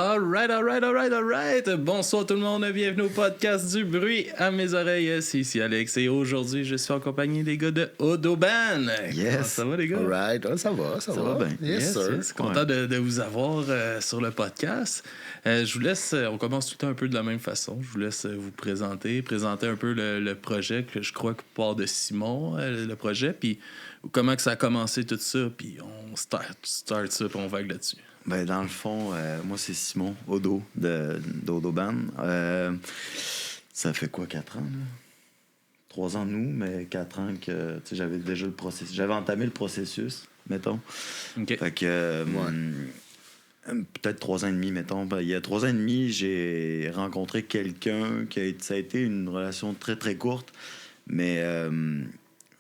Alright. Bonsoir tout le monde, bienvenue au podcast du bruit à mes oreilles. C'est ici Alex et aujourd'hui je suis en compagnie des gars de Odoban. Yes. Comment ça va les gars? Alright, ça va bien. Yes, sir. Content de vous avoir sur le podcast. Je vous laisse, on commence tout le temps un peu de la même façon. Je vous laisse vous présenter un peu le projet que je crois que part de Simon, le projet, puis comment que ça a commencé tout ça, puis on start ça, puis on vague là-dessus. Ben, dans le fond, moi, c'est Simon Odo d'Odoban. Ça fait quoi, 4 ans? Là? 3 ans de nous, mais 4 ans que j'avais déjà le processus. J'avais entamé le processus, mettons. Okay. Fait que peut-être 3 ans et demi, mettons. Ben, il y a 3 ans et demi, j'ai rencontré quelqu'un ça a été une relation très, très courte, mais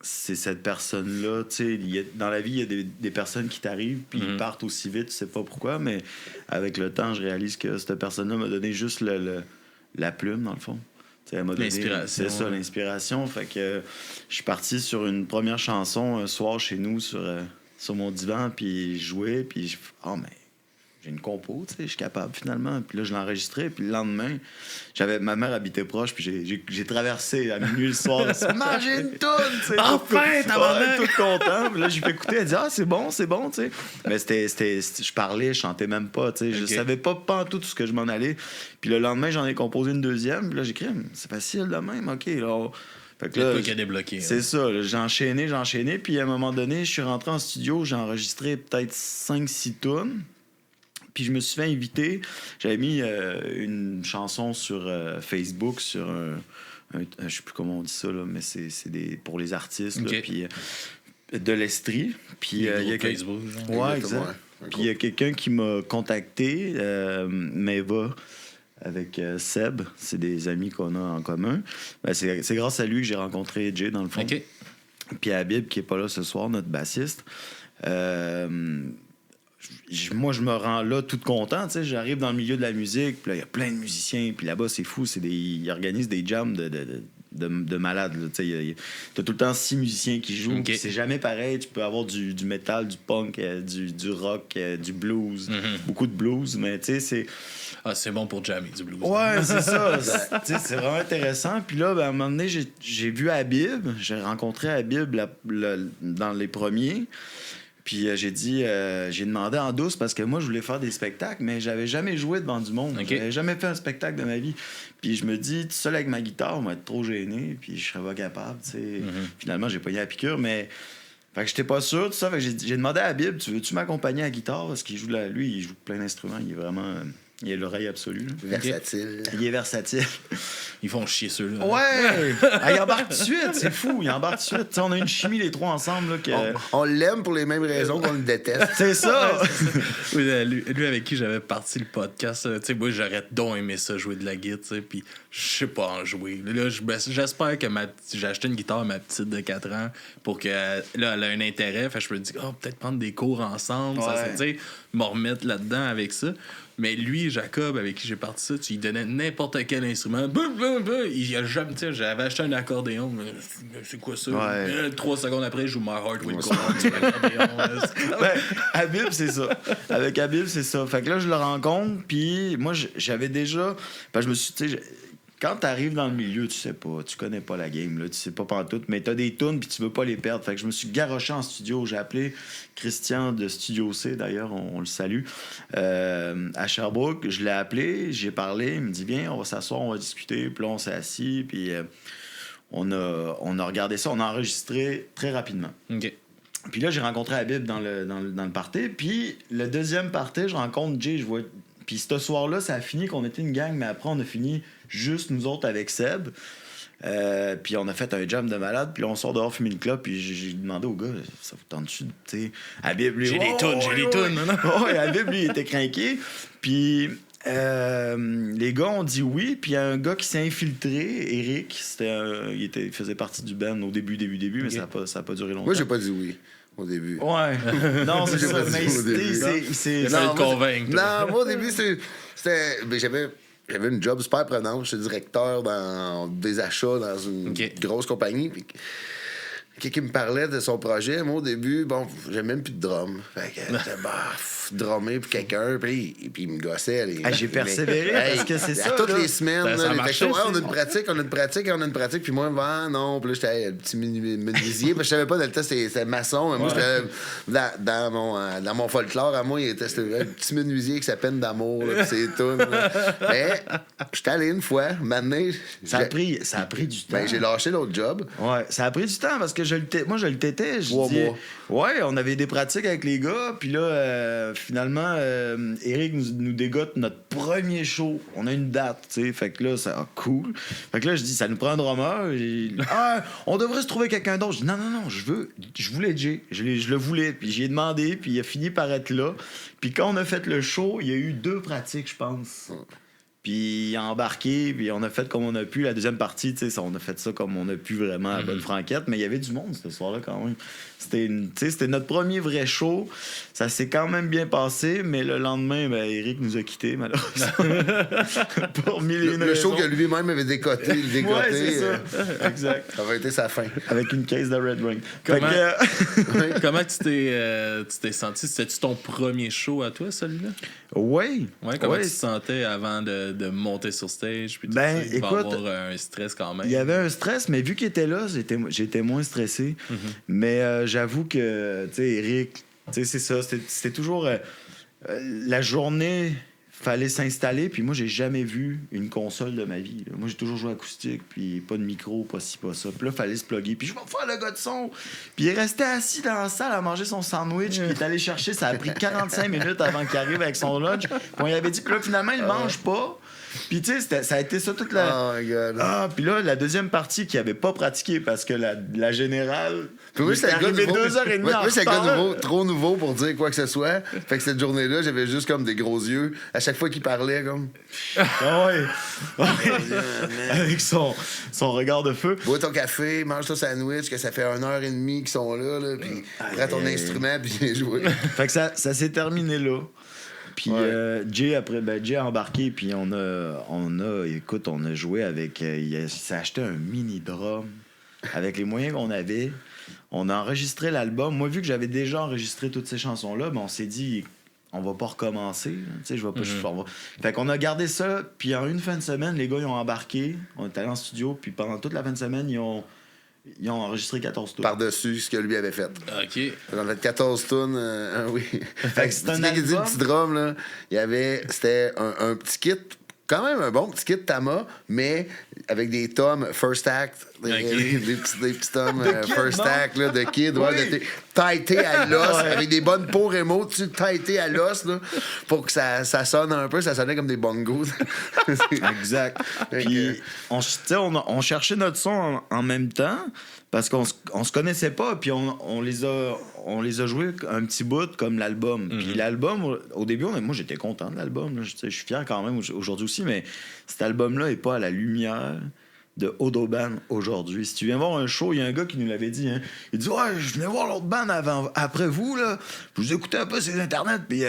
c'est cette personne-là, tu sais, dans la vie, il y a des personnes qui t'arrivent, puis ils partent aussi vite, tu sais pas pourquoi, mais avec le temps, je réalise que cette personne-là m'a donné juste la plume, dans le fond. T'sais, elle m'a donné, c'est ça, l'inspiration. Fait que je suis parti sur une première chanson un soir chez nous sur mon divan, puis je jouais, puis mais j'ai une compo, tu sais, je suis capable finalement. Puis là, je l'ai enregistré, puis le lendemain, ma mère habitait proche, puis j'ai traversé à minuit le soir. J'ai une toune, tu sais. Enfin, t'as tout content. Puis là, j'ai fait écouter, elle dit c'est bon, tu sais. Mais je parlais, je chantais même pas, tu sais. Je savais pas tout ce que je m'en allais. Puis le lendemain, j'en ai composé une deuxième, puis là, j'ai écrit, c'est facile de même, ok, là. Fait que là, toi qui a débloqué. C'est ça, là, j'ai enchaîné, puis à un moment donné, je suis rentré en studio, j'ai enregistré peut-être 5-6 tunes. Puis je me suis fait inviter. J'avais mis une chanson sur Facebook, sur je sais plus comment on dit ça, là, mais c'est pour les artistes. Okay. Là, puis de l'Estrie. Puis il y a Facebook. Ouais, exact. Puis il y a quelqu'un qui m'a contacté, Meva, avec Seb. C'est des amis qu'on a en commun. Ben, c'est grâce à lui que j'ai rencontré Jay, dans le fond. Okay. Puis Habib, qui est pas là ce soir, notre bassiste. Moi, je me rends là tout content, tu sais, j'arrive dans le milieu de la musique, puis là, il y a plein de musiciens, puis là-bas, c'est fou, ils organisent des jams de malades, tu sais, t'as tout le temps 6 musiciens qui jouent, okay. C'est jamais pareil, tu peux avoir du métal, du punk, du rock, du blues, beaucoup de blues, mais tu sais, c'est bon pour jammer du blues. Ouais, c'est ça, tu sais, c'est vraiment intéressant, puis là, ben, à un moment donné, j'ai vu Habib, j'ai rencontré Habib dans les premiers. Puis j'ai demandé en douce parce que moi, je voulais faire des spectacles, mais j'avais jamais joué devant du monde. Okay. J'avais jamais fait un spectacle de ma vie. Puis je me dis, tout seul avec ma guitare, on va être trop gêné, puis je serais pas capable, tu sais. Finalement, j'ai pogné la piqûre, mais... Fait que j'étais pas sûr, tout ça. Fait que j'ai demandé à Habib, veux-tu m'accompagner à la guitare? Parce qu'il lui, il joue plein d'instruments. Il est vraiment... Il a l'oreille absolue. Là. Versatile. Il est versatile. Ils font chier ceux-là. Ouais! Il embarque tout de suite, c'est fou. Il embarque tout de suite. T'sais, on a une chimie, les trois ensemble. Là, on l'aime pour les mêmes raisons qu'on le déteste. C'est ça! Oui, lui avec qui j'avais parti le podcast, moi, j'aurais donc aimé ça, jouer de la guitare, puis je sais pas en jouer. Là, j'espère que j'ai acheté une guitare à ma petite de 4 ans pour que là, elle a un intérêt. Fait que je me dis, peut-être prendre des cours ensemble, ouais. Me remettre là-dedans avec ça. Mais lui, Jacob, avec qui j'ai parti ça, tu lui donnais n'importe quel instrument. Il a jamais, j'avais acheté un accordéon. Mais c'est quoi ça? Ouais. 3 secondes après, je joue My Heart Will Go On sur l'accordéon. Habib, c'est ça. Avec Habib, c'est ça. Fait que là, je le rencontre, puis moi, j'avais déjà... je me suis, quand t'arrives dans le milieu, tu sais pas, tu connais pas la game, là, tu sais pas pantoute, mais t'as des tunes puis tu veux pas les perdre. Fait que je me suis garoché en studio. J'ai appelé Christian de Studio C, d'ailleurs, on le salue, à Sherbrooke. Je l'ai appelé, j'ai parlé, il me dit, viens, on va s'asseoir, on va discuter. Puis là, on s'est assis, puis on a regardé ça, on a enregistré très rapidement. OK. Puis là, j'ai rencontré Habib dans le party. Puis le deuxième party, je rencontre Jay, je vois... Puis ce soir-là, ça a fini qu'on était une gang, mais après, on a fini juste nous autres avec Seb. Puis on a fait un jam de malade. Puis là, on sort dehors fumer une clope. Puis j'ai demandé au gars, ça vous tente-tu? Tu sais, Habib, lui... J'ai des tunes. Ouais, Habib, lui, il était craqué. Puis les gars ont dit oui. Puis il y a un gars qui s'est infiltré, Eric. Il faisait partie du band au début, mais ça a pas duré longtemps. Moi, j'ai pas dit oui. Au début. Ouais. Non, c'est ça. Mais c'est te convaincre. Non, moi, au début, c'était... J'avais une job super prenante. J'étais directeur dans des achats dans une grosse compagnie. Puis quelqu'un me parlait de son projet. Moi, au début, j'avais même plus de drum. Fait que drummer pour quelqu'un, puis il me gossait. J'ai persévéré parce que c'est ça. À toutes là. les semaines, Ça les marchait, textos, on a ça. une pratique, puis moi, non, puis là, j'étais un petit menuisier, parce que je savais pas, dans le temps, c'était maçon, mais moi, j'étais dans mon folklore, à moi, c'était un petit menuisier qui s'appelle d'amour, là, puis c'est tout. Mais, j'étais allé une fois, maintenant. Ça a pris du temps. Ben, j'ai lâché l'autre job. Ouais, ça a pris du temps parce que moi, je le tétais. 3 mois. Ouais, on avait des pratiques avec les gars. Puis là, finalement, Eric nous dégote notre premier show. On a une date, tu sais. Fait que là, ça cool. Fait que là, je dis, ça nous prend un drummer. On devrait se trouver quelqu'un d'autre. Je dis, non, je voulais Jay. Je le voulais. Puis j'y ai demandé. Puis il a fini par être là. Puis quand on a fait le show, il y a eu 2 pratiques, je pense. Puis il a embarqué, puis on a fait comme on a pu. La deuxième partie, tu sais, on a fait ça comme on a pu vraiment à bonne franquette. Mais il y avait du monde ce soir-là quand même. C'était notre premier vrai show. Ça s'est quand même bien passé, mais le lendemain, Eric nous a quittés, malheureusement. Pour mille et une Le show raisons. que lui-même avait décoté. Ouais, c'est ça. Exact. Ça avait été sa fin. Avec une case de Red Wing. Comment- Fait que, Comment tu t'es senti? C'était-tu ton premier show à toi, celui-là? ouais. Ouais, comment Ouais. tu te sentais avant de monter sur stage? Puis tout Ben, ça? Il va écoute, avoir un stress quand même. Il y avait un stress, mais vu qu'il était là, j'étais moins stressé. Mais j'avoue que, tu sais, Eric, tu sais, c'est ça. C'était toujours... la journée, fallait s'installer, puis moi, j'ai jamais vu une console de ma vie. Là. Moi, j'ai toujours joué acoustique, puis pas de micro, pas ci, pas ça. Puis là, fallait se plugger. Puis je vais faire le gars de son. Puis il restait assis dans la salle à manger son sandwich, puis il est allé chercher. Ça a pris 45 minutes avant qu'il arrive avec son lunch. Puis on lui avait dit, puis là, finalement, il mange pas. Puis tu sais, ça a été ça toute la... Oh my God. Puis là, la deuxième partie qu'il avait pas pratiqué parce que la générale... Puis moi, il c'est est un gars arrivé nouveau. 2h30 en Moi, c'est un gars retard. nouveau, trop nouveau pour dire quoi que ce soit. Fait que cette journée-là, j'avais juste comme des gros yeux. À chaque fois qu'il parlait, comme. Ah ouais. Avec son regard de feu. Bois ton café, mange ton sandwich, que ça fait 1h30 qu'ils sont là, puis prends ton instrument, puis viens jouer. Fait que ça s'est terminé là. Puis Ouais. Jay, après, Jay a embarqué, puis on a joué avec... il s'est acheté un mini-drum avec les moyens qu'on avait. On a enregistré l'album. Moi, vu que j'avais déjà enregistré toutes ces chansons-là, on s'est dit, on va pas recommencer. Tu sais, je vais pas... Fait qu'on a gardé ça, puis en une fin de semaine, les gars, ils ont embarqué. On est allé en studio, puis pendant toute la fin de semaine, ils ont enregistré 14 tours. Par-dessus ce que lui avait fait. OK. On a fait 14 tunes, oui. Fait que c'est un Tu sais, qu'il dit le album. petit drum, là, c'était un petit kit, quand même un bon petit kit Tama, mais avec des tomes First Act, des petits tomes Kid, First non? Act, là, de Kid, ouais, Oui. tailleté à l'os, avec des bonnes peaux Remo, tu tailleté à l'os, là, pour que ça sonne un peu, ça sonnait comme des bongos. Exact. Puis on cherchait notre son en même temps parce qu'on se connaissait pas, puis on les a joués un petit bout comme l'album. Puis l'album, au début, moi j'étais content de l'album. Là. Je suis fier quand même aujourd'hui aussi, mais cet album-là est pas à la lumière de Odoban aujourd'hui. Si tu viens voir un show, il y a un gars qui nous l'avait dit. Hein, il dit ouais, je venais voir l'autre band après vous, là. Je vous écoutais un peu sur Internet, puis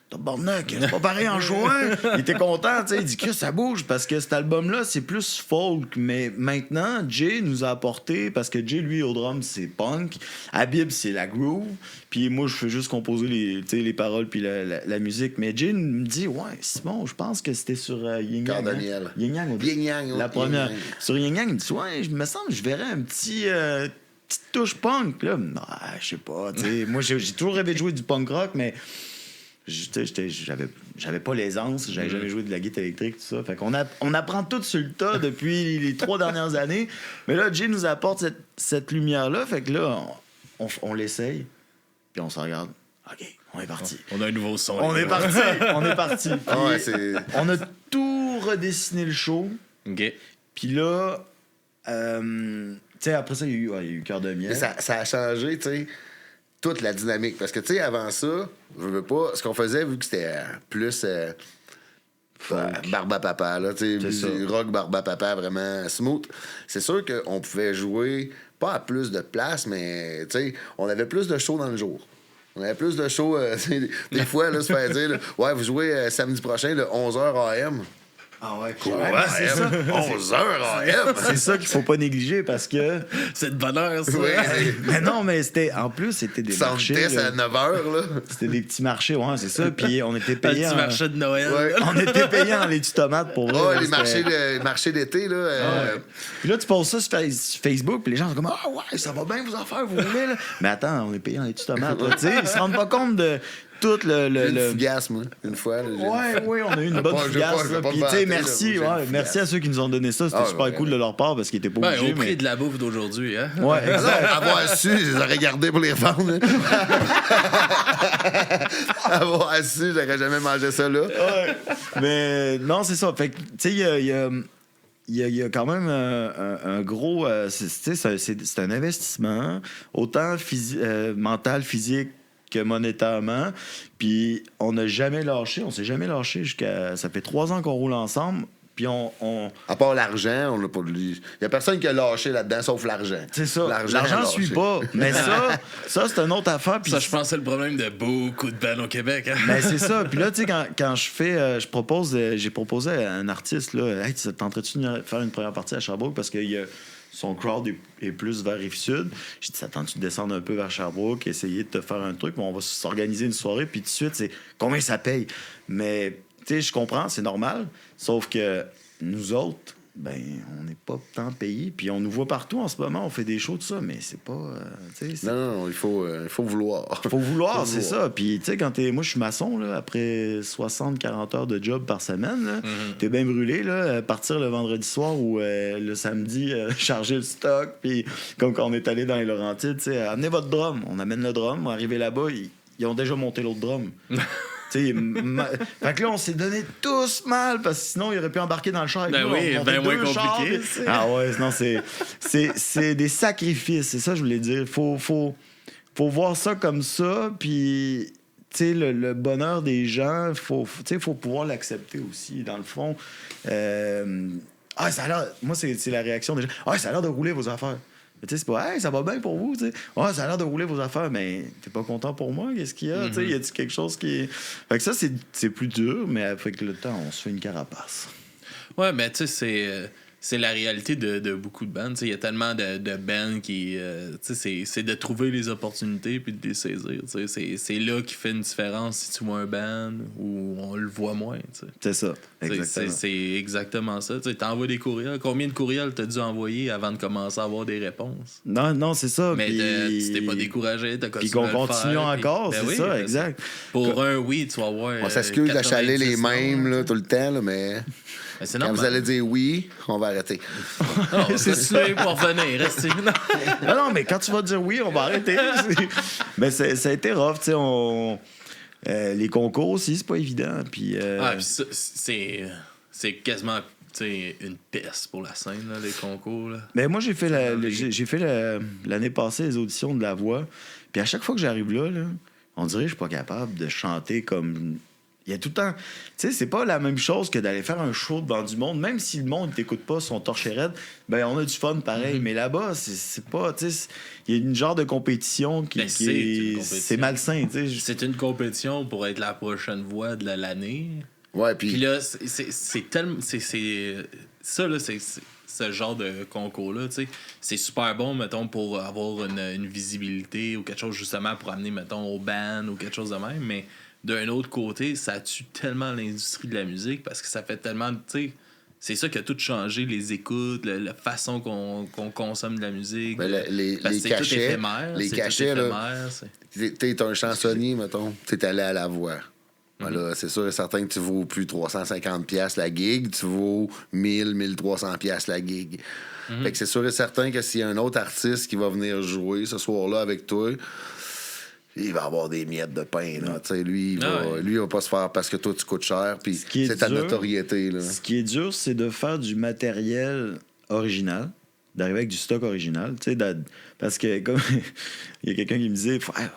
tabarnak, c'est pas pareil en show, hein? Il était content, tu sais. Il dit que ça bouge parce que cet album-là, c'est plus folk. Mais maintenant, Jay nous a apporté, parce que Jay, lui, au drum, c'est punk. Habib, c'est la groove. Puis moi, je fais juste composer les paroles puis la musique. Mais Jay me dit ouais, Simon, je pense que c'était sur Yin Yang. Cardaniel. Hein? Yin Yang, Yin Yang, la oui, première. Yin Yang. Sur Yin Yang, il me dit ouais, je me semble que je verrais un petit petite touche punk là. Je sais pas, tu sais. Moi j'ai toujours rêvé de jouer du punk rock, mais j'avais pas l'aisance, j'avais jamais joué de la guitare électrique, tout ça. Fait qu'on on apprend tout sur le tas depuis les 3 dernières années. Mais là, Jay nous apporte cette lumière-là. Fait que là, on l'essaye, puis on se regarde. OK, on est parti. On a un nouveau son. On est parti. On est parti. Puis Ah ouais, c'est... on a tout redessiné le show. OK. Puis là, tu sais, après ça, il y a eu Cœur de miel. Mais ça a changé, tu sais, toute la dynamique. Parce que, tu sais, avant ça, je veux pas, ce qu'on faisait, vu que c'était plus barbe à papa, là, tu C'est ça. sais, rock barbe à papa, vraiment smooth, c'est sûr qu'on pouvait jouer, pas à plus de place, mais, tu sais, on avait plus de shows dans le jour. On avait plus de shows, des fois, là, se faire dire, là, ouais, vous jouez samedi prochain, le 11h AM. Ah ouais, c'est ça. 11 heures AM. C'est ça qu'il faut pas négliger parce que. C'est de bonheur, ça. Ouais, Mais non, mais en plus, c'était des marchés. test à 9 heures, là. C'était des petits marchés, ouais, c'est ça. Puis on était Un payés. petit marché de Noël. Ouais. On était payés en lait du tomate pour vrai. Oh, là, les marchés d'été, là. Puis là, tu poses ça sur Facebook, puis les gens sont comme ah ouais, ça va bien vous en faire, vous voulez, là. Mais attends, on est payé en lait du tomate, là. Tu sais, ils se rendent pas compte de tout Une fougasse, moi, une fois. Là, Ouais, on a eu une bonne fougasse. pas Puis, tu sais, merci. Merci à ceux qui nous ont donné ça. C'était super cool de leur part parce qu'ils étaient pas obligés. Au prix de la bouffe d'aujourd'hui, hein? Ouais, exact. Avoir su, je les aurais gardés pour les revendre. Avoir su, j'aurais jamais mangé ça là. Ouais. Mais non, c'est ça. Fait que, tu sais, il y a quand même un gros. C'est un investissement, autant mental, physique que monétairement. Puis on n'a jamais lâché, on s'est jamais lâché jusqu'à. Ça fait 3 ans qu'on roule ensemble. Puis on... À part l'argent, on n'a pas. Il n'y a personne qui a lâché là-dedans sauf l'argent. C'est ça. L'argent ne suit pas. Mais ça c'est une autre affaire. Puis ça, je pense que c'est le problème de beaucoup de bands au Québec. Hein? Ben, c'est ça. Puis là, tu sais, quand je fais. J'ai proposé à un artiste, là, hey, tenterais-tu de faire une première partie à Sherbrooke parce que son crowd est plus vers Rive-Sud. J'ai dit, ça tente-tu de descendre un peu vers Sherbrooke, essayer de te faire un truc, mais on va s'organiser une soirée, puis tout de suite, c'est combien ça paye. Mais, tu sais, je comprends, c'est normal. Sauf que nous autres, ben, on n'est pas tant payés. Puis on nous voit partout en ce moment, on fait des shows, tout ça, mais c'est pas. Non, il faut vouloir. Il faut vouloir, c'est ça. Puis, tu sais, quand moi, je suis maçon, là, après 60-40 heures de job par semaine, là, t'es bien brûlé, là, partir le vendredi soir ou le samedi, charger le stock, puis comme quand on est allé dans les Laurentides, tu sais, amenez votre drum. On amène le drum, on arrive là-bas, ils ont déjà monté l'autre drum. Fait que là, on s'est donné tous mal parce que sinon, il aurait pu embarquer dans le char avec nous. Oui, bien moins compliqué. Ah ouais, non, c'est des sacrifices. C'est ça que je voulais dire. Faut voir ça comme ça, puis le bonheur des gens, faut pouvoir l'accepter aussi, dans le fond. Ça a l'air... Moi, c'est la réaction des gens. Ah, ça a l'air de rouler vos affaires. Tu sais, c'est pas, hey, ça va bien pour vous, tu sais. Ouais, ça a l'air de rouler vos affaires, mais t'es pas content pour moi, qu'est-ce qu'il y a, tu sais, y a-tu quelque chose qui. Fait que ça, c'est plus dur, mais avec le temps, on se fait une carapace. Ouais, mais tu sais, c'est la réalité de beaucoup de bands. Il y a tellement de bands qui. C'est de trouver les opportunités puis de les saisir. C'est là qui fait une différence si tu vois un band ou on le voit moins. T'sais. C'est ça. Exactement. C'est exactement ça. Tu envoies des courriels. Combien de courriels t'as dû envoyer avant de commencer à avoir des réponses? Non, c'est ça. Mais tu t'es pas découragé, t'as continué. Puis qu'on continue encore, c'est ça, exact. Pour un oui, tu vas voir. On s'excuse d'achaler les mêmes là, tout le temps, là, mais c'est quand vous allez dire oui, on va arrêter. Non, c'est sûr pour venir. Restez. Non, mais quand tu vas dire oui, on va arrêter. Mais ça a été rough, tu sais. Les concours aussi, c'est pas évident. Puis, c'est quasiment une peste pour la scène, là, les concours. Là. Mais moi, j'ai fait l'année passée les auditions de La Voix. Puis à chaque fois que j'arrive là, on dirait que je suis pas capable de chanter comme. Il y a tout le temps. Tu sais, c'est pas la même chose que d'aller faire un show devant du monde. Même si le monde ne t'écoute pas, son torché raide, ben on a du fun pareil. Mais là-bas, c'est pas. Tu sais, il y a une genre de compétition qui c'est malsain. Tu sais. C'est une compétition pour être la prochaine voix de l'année. Ouais, puis là, c'est tellement. Ça, là, c'est ce genre de concours-là, tu sais. C'est super bon, mettons, pour avoir une visibilité ou quelque chose, justement, pour amener, mettons, au band ou quelque chose de même. Mais d'un autre côté, ça tue tellement l'industrie de la musique parce que ça fait tellement, tu sais, c'est ça qui a tout changé, les écoutes, la façon qu'on consomme de la musique. Ben, les c'est cachets, tout éphémère. Les cachets, là, t'es un chansonnier, mettons, t'es allé à La Voix. Voilà, c'est sûr et certain que tu vaux plus 350$ la gig, tu vaux 1300$ la gig. Fait que c'est sûr et certain que s'il y a un autre artiste qui va venir jouer ce soir-là avec toi, il va avoir des miettes de pain. Là. Lui, il va pas se faire parce que toi, tu coûtes cher. Puis c'est ta notoriété. Là. Ce qui est dur, c'est de faire du matériel original, d'arriver avec du stock original. Parce que, comme il y a quelqu'un qui me disait, faut avoir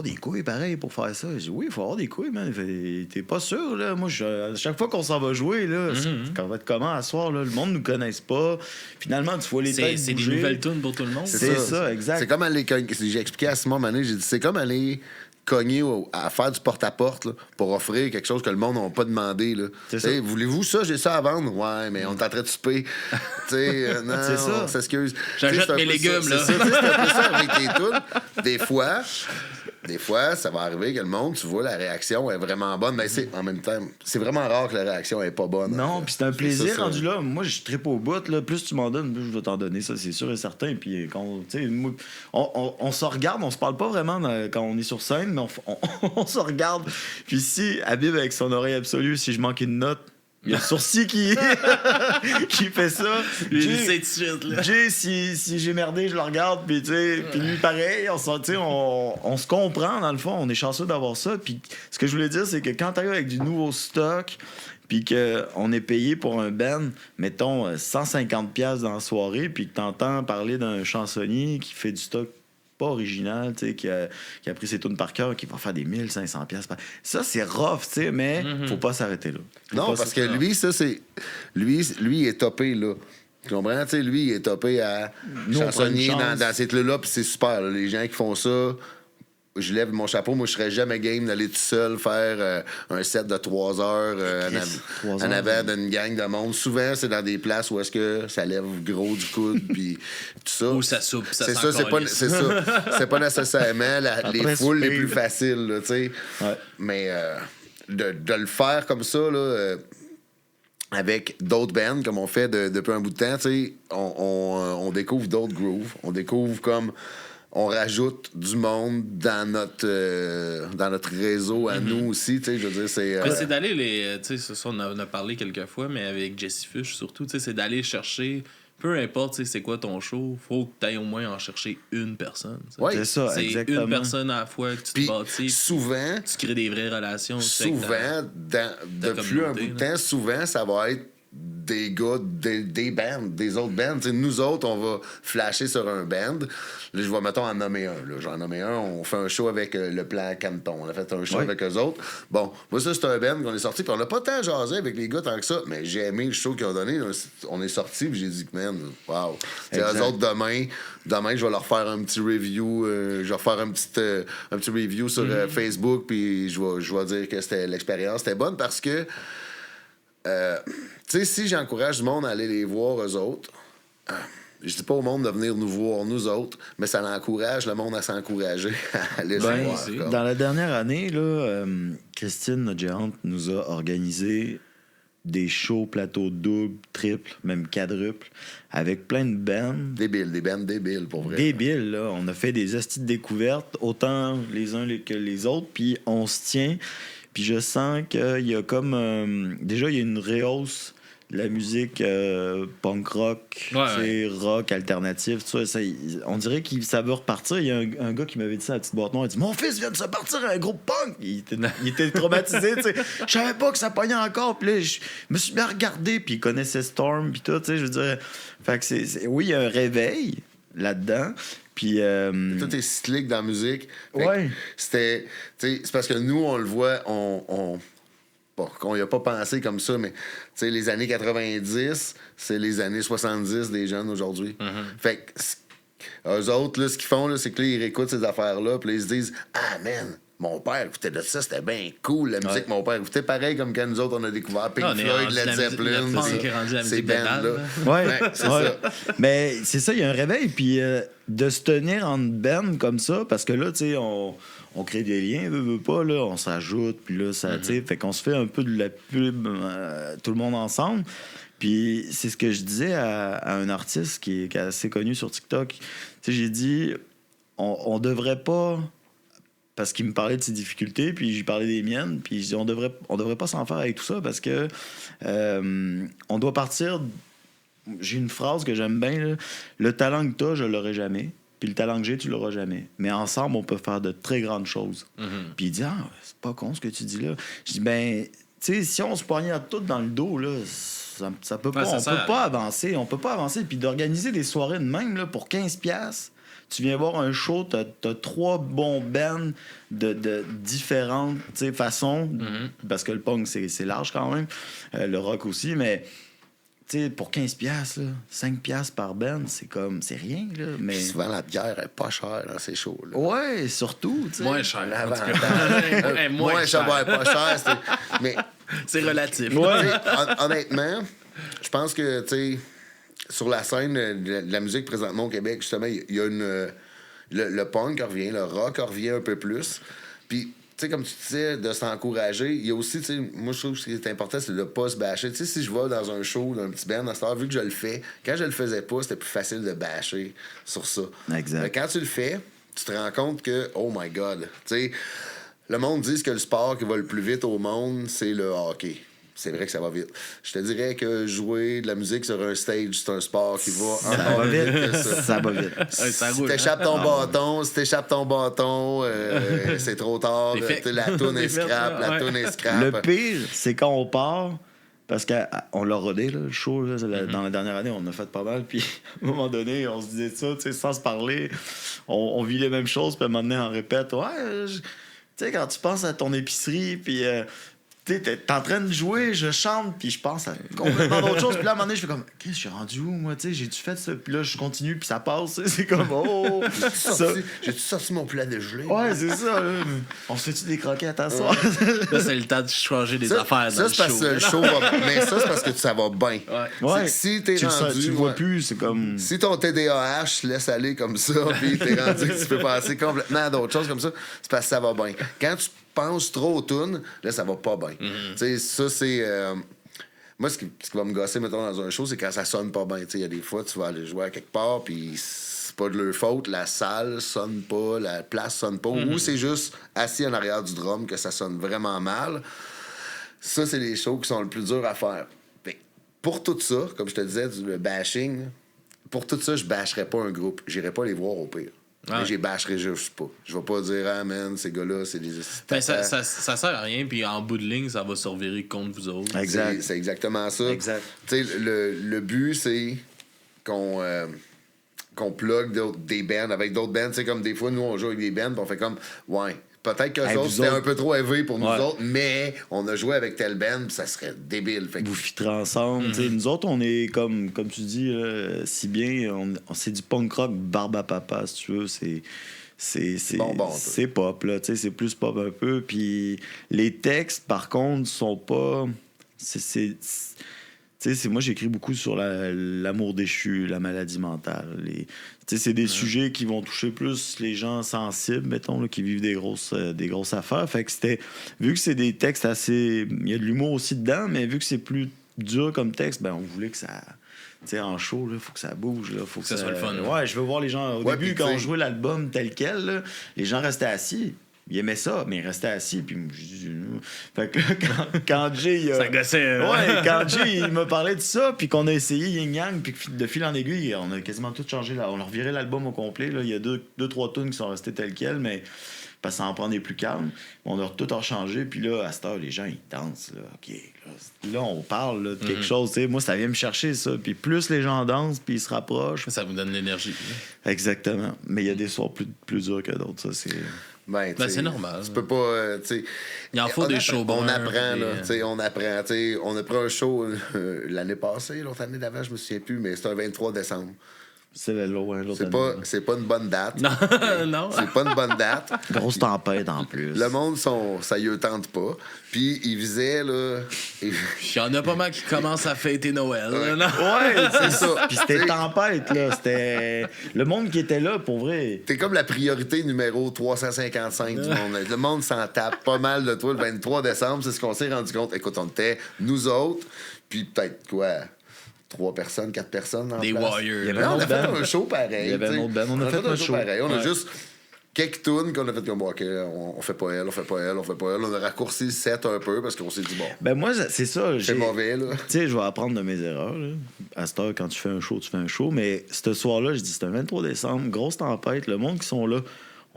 des couilles pareil pour faire ça. Je dis, oui, il faut avoir des couilles, man. T'es pas sûr, là. Moi, chaque fois qu'on s'en va jouer, là, quand on va être comment à soir, là, le monde nous connaisse pas. Finalement, tu vois les têtes c'est bouger. des nouvelles tunes pour tout le monde. C'est ça, exact. C'est comme aller. J'ai expliqué à Simon Mané, j'ai dit, c'est comme aller cogner à faire du porte-à-porte là, pour offrir quelque chose que le monde n'a pas demandé. Là. Voulez-vous ça? J'ai ça à vendre? Ouais, mais on est en train de souper. Non, c'est ça. on s'excuse. J'achète mes légumes, là. C'est un peu ça avec les tunes. Des fois, ça va arriver que le monde, tu vois, la réaction est vraiment bonne, mais en même temps, c'est vraiment rare que la réaction est pas bonne. Non, puis c'est un plaisir rendu là. Moi, je trippe au bout. Là. Plus tu m'en donnes, plus je vais t'en donner, ça, c'est sûr et certain. Puis quand on se regarde, on se parle pas vraiment quand on est sur scène, mais on se regarde. Puis si Habib, avec son oreille absolue, si je manque une note, il y a le sourcil qui fait ça. Jay, si j'ai merdé, je le regarde. Puis lui, pareil, on se comprend, dans le fond. On est chanceux d'avoir ça. Puis ce que je voulais dire, c'est que quand t'arrives avec du nouveau stock, puis qu'on est payé pour un band, mettons 150$ dans la soirée, puis que t'entends parler d'un chansonnier qui fait du stock pas original, tu sais, qui a pris ses tunes par cœur, qui va faire des 1500$. Ça, c'est rough, tu sais, mais faut pas s'arrêter là. Non, parce que lui, ça, c'est... Lui, il est topé, là. Tu comprends? Tu sais, lui, il est topé à chansonnier dans cette là puis c'est super, là. Les gens qui font ça... Je lève mon chapeau. Moi, je serais jamais game d'aller tout seul faire un set de 3 heures en avant d'une gang de monde. Souvent, c'est dans des places où est-ce que ça lève gros du coude, puis tout ça. Ou ça soupe, ça c'est ça, c'est ça. C'est pas nécessairement les foules les plus faciles, tu sais. Ouais. Mais de le faire comme ça, là... avec d'autres bands, comme on fait depuis un bout de temps, tu sais, on découvre d'autres grooves. On découvre comme... On rajoute du monde dans notre réseau à nous aussi, tu sais, je veux dire, c'est... Mais c'est d'aller tu sais, ça, on en a parlé quelques fois, mais avec Jesse Fish surtout, tu sais, c'est d'aller chercher... Peu importe, tu sais, c'est quoi ton show, faut que tu ailles au moins en chercher une personne. Oui, c'est ça, c'est exactement. une personne à la fois que tu te bâtis. Souvent... Tu crées des vraies relations. Souvent, depuis un bout de temps, souvent, ça va être des gars, des bands, des autres bands. T'sais, nous autres, on va flasher sur un band. Là, je vais, mettons, en nommer un. Là. J'en nommer un. On fait un show avec le Plan Canton. On a fait un show avec eux autres. Bon, moi, ça, c'est un band qu'on est sorti. Puis on n'a pas tant jasé avec les gars tant que ça. Mais j'ai aimé le show qu'ils ont donné. On est sorti. Puis j'ai dit, man, wow. Eux autres, demain, je vais leur faire un petit review. Je vais faire un petit review sur Facebook. Puis je vais dire que l'expérience était bonne parce que tu sais, si j'encourage du monde à aller les voir, eux autres, je dis pas au monde de venir nous voir, nous autres, mais ça l'encourage le monde à s'encourager à aller se voir. Dans la dernière année, là, Christine, notre gérante, nous a organisé des shows plateaux double, triple, même quadruple, avec plein de bands. Des bands débiles, pour vrai. Débiles, là. On a fait des hosties de découvertes, autant les uns que les autres, puis on se tient. Puis je sens qu'il y a comme... déjà, il y a une rehausse de la musique punk rock, rock alternatif. Tout ça, on dirait que ça veut repartir. Il y a un gars qui m'avait dit ça à la petite boîte noire. Il dit « Mon fils vient de se partir à un groupe punk! » Il était traumatisé. Je savais pas que ça pognait encore. Puis là, je me suis bien regardé. Puis il connaissait Storm. Puis tout, je veux dire... Fait que oui, il y a un réveil là-dedans. Puis, tout est slick dans la musique. Ouais. C'est parce que nous, on le voit, bon, qu'on n'y a pas pensé comme ça, mais les années 90, c'est les années 70 des jeunes aujourd'hui. Fait que eux autres, là, ce qu'ils font, là, c'est que là, ils réécoutent ces affaires-là, puis ils se disent « Ah, man! Mon père écoutait de ça, c'était bien cool, la musique que mon père écoutait. Pareil comme quand nous autres, on a découvert Pink Floyd, Led Zeppelin, ces bands-là. Ouais, c'est ça. Mais c'est ça, il y a un réveil. Puis de se tenir en band comme ça, parce que là, tu sais, on crée des liens, veut pas, là, on s'ajoute, puis là, ça, tu sais, fait qu'on se fait un peu de la pub, tout le monde ensemble. Puis c'est ce que je disais à un artiste qui est assez connu sur TikTok. Tu sais, j'ai dit, on devrait pas... Parce qu'il me parlait de ses difficultés, puis j'y parlais des miennes, puis je dis on devrait pas s'en faire avec tout ça parce que on doit partir. J'ai une phrase que j'aime bien, là. Le talent que t'as, je l'aurai jamais. Puis le talent que j'ai, tu l'auras jamais. Mais ensemble, on peut faire de très grandes choses. Puis il dit c'est pas con ce que tu dis là. Je dis tu sais, si on se poignait tout dans le dos, là, ça peut pas. On peut pas avancer. On peut pas avancer. Puis d'organiser des soirées de même là, pour 15$. Tu viens voir un show, t'as 3 bons bands de différentes façons, parce que le punk, c'est large quand même, le rock aussi, mais sais, pour 15$, là, 5$ par band, c'est rien, là. Mais... Puis souvent, la bière est pas chère dans ces shows-là. Ouais, surtout, tu sais. Moins cher. en tout cas. L'avantage. Ouais, Moins cher, ouais, pas cher. Mais C'est relatif. tu sais, honnêtement, je pense que, tu sais, sur la scène de la musique présentement au Québec, justement, il y a une... le punk revient, le rock revient un peu plus. Puis, tu sais, comme tu disais, de s'encourager, il y a aussi, tu sais, moi, je trouve que ce qui est important, c'est de ne pas se bâcher. Tu sais, si je vais dans un show d'un petit band, à cette heure, vu que je le fais, quand je le faisais pas, c'était plus facile de bâcher sur ça. Exact. Mais quand tu le fais, tu te rends compte que, oh my God, tu sais, le monde dit que le sport qui va le plus vite au monde, c'est le hockey. C'est vrai que ça va vite. Je te dirais que jouer de la musique sur un stage, c'est un sport qui va encore va vite vite. que ça. Ça va vite. Ça Si roule. t'échappes ton bâton, c'est trop tard. C'est fait. La toune est C'est fait, scrap, la ouais. toune est scrap. Le pire, c'est quand on part, parce qu'on l'a rodé, là, le show, là, dans la dernière année, on a fait pas mal, puis à un moment donné, on se disait ça, tu sais, sans se parler, on vit les mêmes choses, puis à un moment donné, on répète, tu sais, quand tu penses à ton épicerie, puis... t'es en train de jouer, je chante, puis je pense à complètement d'autres choses. Puis là, à un moment donné, je fais comme, qu'est-ce que je suis rendu où, moi? Tu sais, j'ai-tu fait ça? Puis là, je continue, puis ça passe. C'est comme, oh! J'ai-tu sorti mon plat de gelée? Ouais, c'est ça. Là. On se fait-tu des croquettes à soir? Là, c'est le temps de changer des Ça, affaires dans c'est parce que le show va... Mais ça, c'est parce que ça va bien. Ouais. Si t'es tu le rendu... tu le vois plus, c'est comme... Si ton TDAH se laisse aller comme ça, puis t'es rendu que tu peux passer complètement à d'autres choses comme ça, c'est parce que ça va bien. Quand tu penses trop aux tunes, là, ça va pas bien. Tu sais, ça, c'est... Moi, ce qui va me gosser, mettons, dans un show, c'est quand ça sonne pas bien. Tu sais, il y a des fois, tu vas aller jouer à quelque part, puis c'est pas de leur faute, la salle sonne pas, la place sonne pas, ou c'est juste assis en arrière du drum que ça sonne vraiment mal. Ça, c'est les shows qui sont le plus durs à faire. Fait, pour tout ça, comme je te disais, le bashing, pour tout ça, je bâcherais pas un groupe. J'irais pas les voir au pire. Ouais. Mais j'y bâcherais juste pas. Je vais pas dire, ah man, ces gars-là, c'est des... Ben, ça sert à rien, puis en bout de ligne, ça va se revirer contre vous autres. Exact. C'est exactement ça. Exact. Tu sais, le but, c'est qu'on plug des bands avec d'autres bands. Tu sais, comme des fois, nous, on joue avec des bands, puis on fait comme, ouais, peut-être que Hey, autres, vous c'était autres- un peu trop élevé pour nous Ouais. autres, mais on a joué avec telle band, puis ça serait débile. Fait que Vous filtrez ensemble. Tu sais, nous autres, on est comme tu dis, si bien, c'est du punk rock barbe à papa, si tu veux. C'est Bonbon, c'est pop, là. Tu sais, c'est plus pop un peu. Puis les textes, par contre, sont pas. Tu sais, moi, j'écris beaucoup sur l'amour déchu, la maladie mentale. Tu sais, c'est des sujets qui vont toucher plus les gens sensibles, mettons, là, qui vivent des grosses affaires. Fait que vu que c'est des textes assez... Il y a de l'humour aussi dedans, mais vu que c'est plus dur comme texte, ben on voulait que ça... Tu sais, en show, il faut que ça bouge. Faut que ça soit le fun. Ouais, je veux voir les gens... Au Ouais, début, puis quand tu on sais- jouait l'album tel quel, là, les gens restaient assis. Ils aimaient ça, mais ils restaient assis. Puis, fait que là, quand Jay... Ça gossait. Ouais, quand Jay, il m'a parlé de ça, puis qu'on a essayé Yin Yang, puis que de fil en aiguille, on a quasiment tout changé. Là. On a reviré l'album au complet. Là. Il y a deux, trois tunes qui sont restées telles quelles, mais parce que ça en prend des plus calmes. On a tout rechangé, puis là, à cette heure, les gens, ils dansent. Là. OK, là on parle là, de quelque chose. T'sais. Moi, ça vient me chercher, ça. Puis plus les gens dansent, puis ils se rapprochent. Ça vous donne l'énergie. Exactement. Mais il y a des soirs plus durs que d'autres, ça, c'est... Ben, tu sais, c'est normal. Tu peux pas. Tu sais, Il en faut des shows On bruns, apprend, puis, là. Tu sais, on apprend. Tu sais, on a pris un show l'année passée, l'autre année d'avant, je me souviens plus, mais c'était un 23 décembre. C'est l'autre C'est pas une bonne date. Non, non. C'est pas une bonne date. Grosse tempête en plus. Le monde, ça y tente pas. Puis, ils visaient, là. Il y en a pas mal qui commencent à fêter Noël. Ouais. là, non? Ouais, c'est ça. Puis c'était tempête, là. C'était... Le monde qui était là, pour vrai... T'es comme la priorité numéro 355 du monde. Le monde s'en tape pas mal de toi le 23 décembre. C'est ce qu'on s'est rendu compte. Écoute, on était nous autres, puis peut-être quoi, 3 personnes, 4 personnes dans Des place. warriors. Il y avait Là, un on a autre fait band. un show pareil. Il y avait un t'sais. autre band. On a fait un show. pareil. On a Ouais. juste quelques tunes qu'on a fait comme, OK, on fait pas elle, on fait pas elle, on fait pas elle. On a raccourci le set un peu parce qu'on s'est dit, bon, Ben moi, c'est ça. c'est mauvais, là. Tu sais, je vais apprendre de mes erreurs. Là. À cette heure, quand tu fais un show, tu fais un show. Mais ce soir-là, je dis, c'est un 23 décembre, grosse tempête. Le monde qui sont là,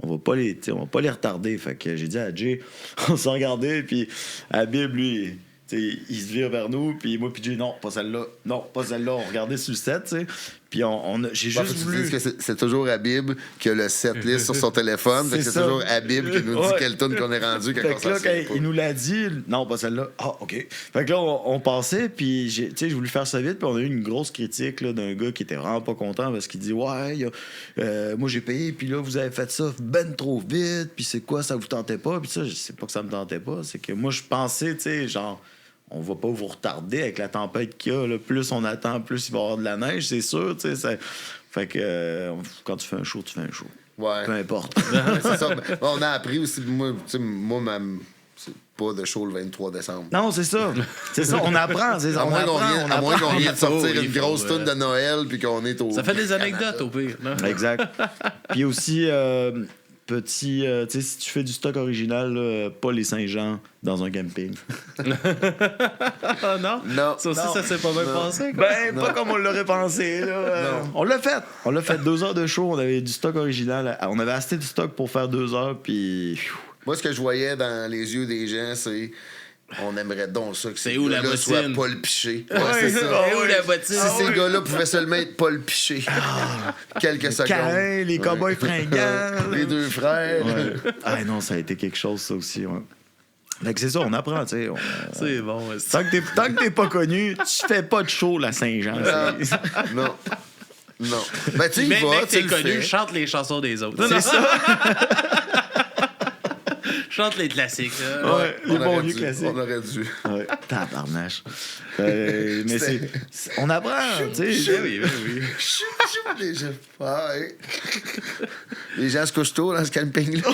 on va pas les retarder. Fait que j'ai dit à Jay, on s'est regardé, puis Habib, lui... T'sais, il se vire vers nous, puis moi, puis Jay, non, pas celle-là. Non, pas celle-là. On regardait sur le set, tu sais. Puis j'ai Bon, juste faut que tu voulu... dises que c'est toujours Habib qui a le setlist sur son téléphone. Fait que c'est ça. toujours Habib qui nous dit Ouais. quelle tune qu'on est rendu quand Fait on que là, s'en souvient quand il nous l'a dit, non, pas celle-là. Ah, OK. Fait que là, on passait, puis j'ai voulu faire ça vite, puis on a eu une grosse critique là, d'un gars qui était vraiment pas content parce qu'il dit ouais, moi j'ai payé, puis là, vous avez fait ça ben trop vite, puis c'est quoi, ça vous tentait pas? Puis ça, je sais pas que ça me tentait pas, c'est que moi, je pensais, tu sais, genre, on va pas vous retarder avec la tempête qu'il y a, là. Plus on attend, plus il va y avoir de la neige, c'est sûr, tu sais. Fait que quand tu fais un show, tu fais un show. Ouais. Peu importe. C'est ça. On a appris aussi, moi, c'est pas de show le 23 décembre. Non, c'est ça. C'est ça, on apprend. C'est ça. À moins qu'on vienne de sortir Il une faut, grosse tune de Noël puis qu'on est au. Ça fait des anecdotes, au pire. Non? Exact. Puis aussi, petit, tu sais, si tu fais du stock original, là, pas les Saint-Jean dans un camping. Ah non? Non. Ça aussi, Non. ça s'est pas bien passé, quoi. Ben, pas comme on l'aurait pensé, là. Non. On l'a fait. On l'a fait 2 heures de show. On avait du stock original. On avait acheté du stock pour faire 2 heures, puis... Moi, ce que je voyais dans les yeux des gens, c'est. On aimerait donc ça que C'est ces où la gars-là soient bottine? Paul Piché. Ouais, c'est ça. Et où la bottine? Si ces gars-là pouvaient seulement être Paul Piché. Quelques secondes. Caïn, les cowboys fringants. Les deux frères. Ouais. Ah non, ça a été quelque chose, ça aussi, ouais. Fait que c'est ça, on apprend, tu sais. C'est bon. Ouais. Tant que t'es pas connu, tu fais pas de show, la Saint-Jean. c'est- Non. Non. Ben, tu y Mais vas, que tu t'es le connu, fais. chante les chansons des autres. C'est ça. Chante les classiques. Là. Ouais, les On bons aurait vieux dû, classiques. On aurait dû. Ouais, tabarnache. Mais on apprend, tu sais. Ben oui, ben oui. Les gens, ouais. Les gens se couchent tôt dans ce camping-là.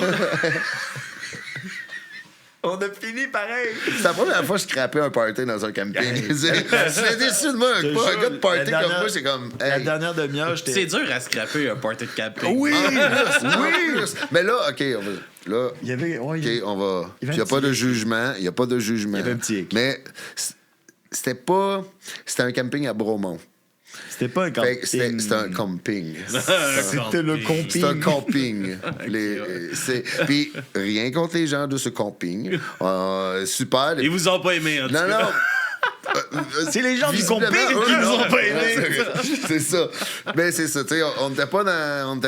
On a fini pareil. C'est la première fois que je scrapais un party dans un camping. C'est déçu de moi. Je te Pas un jure, gars de party la comme dernière- moi, c'est comme. La Hey. dernière demi-heure, C'est j'étais... dur à scraper un party de camping. Oui! Oui! Mais là, OK, on va. Là, Il y avait... Ouais, OK, on va. Il y Il avait n'y a un pas petit de jugement. Il n'y a pas de jugement. Il y avait un petit hic. Mais c'était pas. C'était un camping à Bromont. C'était pas un camping. Fait que c'était un camping. C'était le camping. C'est un camping. Puis rien contre les gens de ce camping. Super. Ils vous ont pas aimé, en tout Non, cas. non. C'est les gens du Visiblement, camping eux, qui nous non. ont pas aimés. C'est ça. Ben, c'est ça. Tu sais, on n'était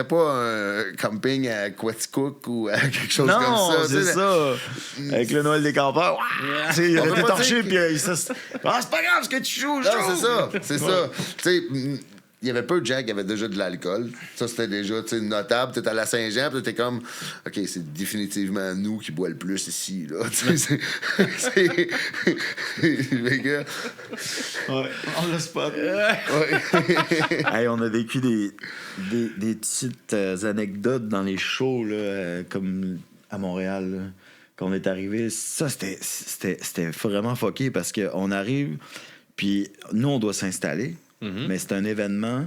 pas un camping à Quaticook ou à quelque chose comme Non, ça. c'est tu sais. ça. Avec le Noël des campeurs. Tu sais, il On avait peut pas détorché, dire puis c'est pas grave ce que tu joues, je Non, trouve. c'est ça. C'est ça. Tu sais, il y avait peu de gens qui avaient déjà de l'alcool. Ça, c'était déjà tu sais, notable. Tu étais à la Saint-Jean, puis tu étais comme, OK, c'est définitivement nous qui boit le plus ici. Là. Tu sais, c'est. Les gars. Ouais, on le spot. Ouais. Hey, on a vécu des petites anecdotes dans les shows, là, comme à Montréal, là, quand on est arrivé. Ça, c'était vraiment fucké parce qu'on arrive, puis nous, on doit s'installer. Mais c'est un événement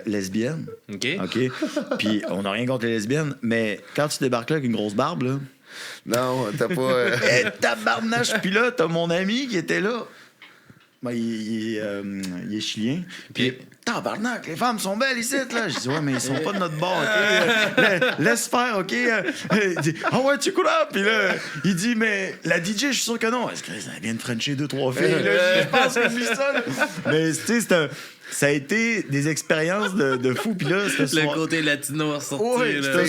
lesbienne. OK. OK? Puis on n'a rien contre les lesbiennes, mais quand tu débarques là avec une grosse barbe, là, Non, t'as pas. tabarnache! Puis là, t'as mon ami qui était là. Ben, il est chilien. Puis, tabarnak, les femmes sont belles ici, là. Je dis, ouais, mais ils sont pas de notre bord, OK? Laisse faire, OK? Il dit, ah ouais, tu coules là? Puis là, il dit, mais la DJ, je suis sûr que non. Est-ce qu'elle vient de Frencher 2-3 filles? Là, je pense que c'est ça, là. Mais, tu sais, ça a été des expériences de fou. Puis là, c'était Le côté latino ressorti. Ouais, là.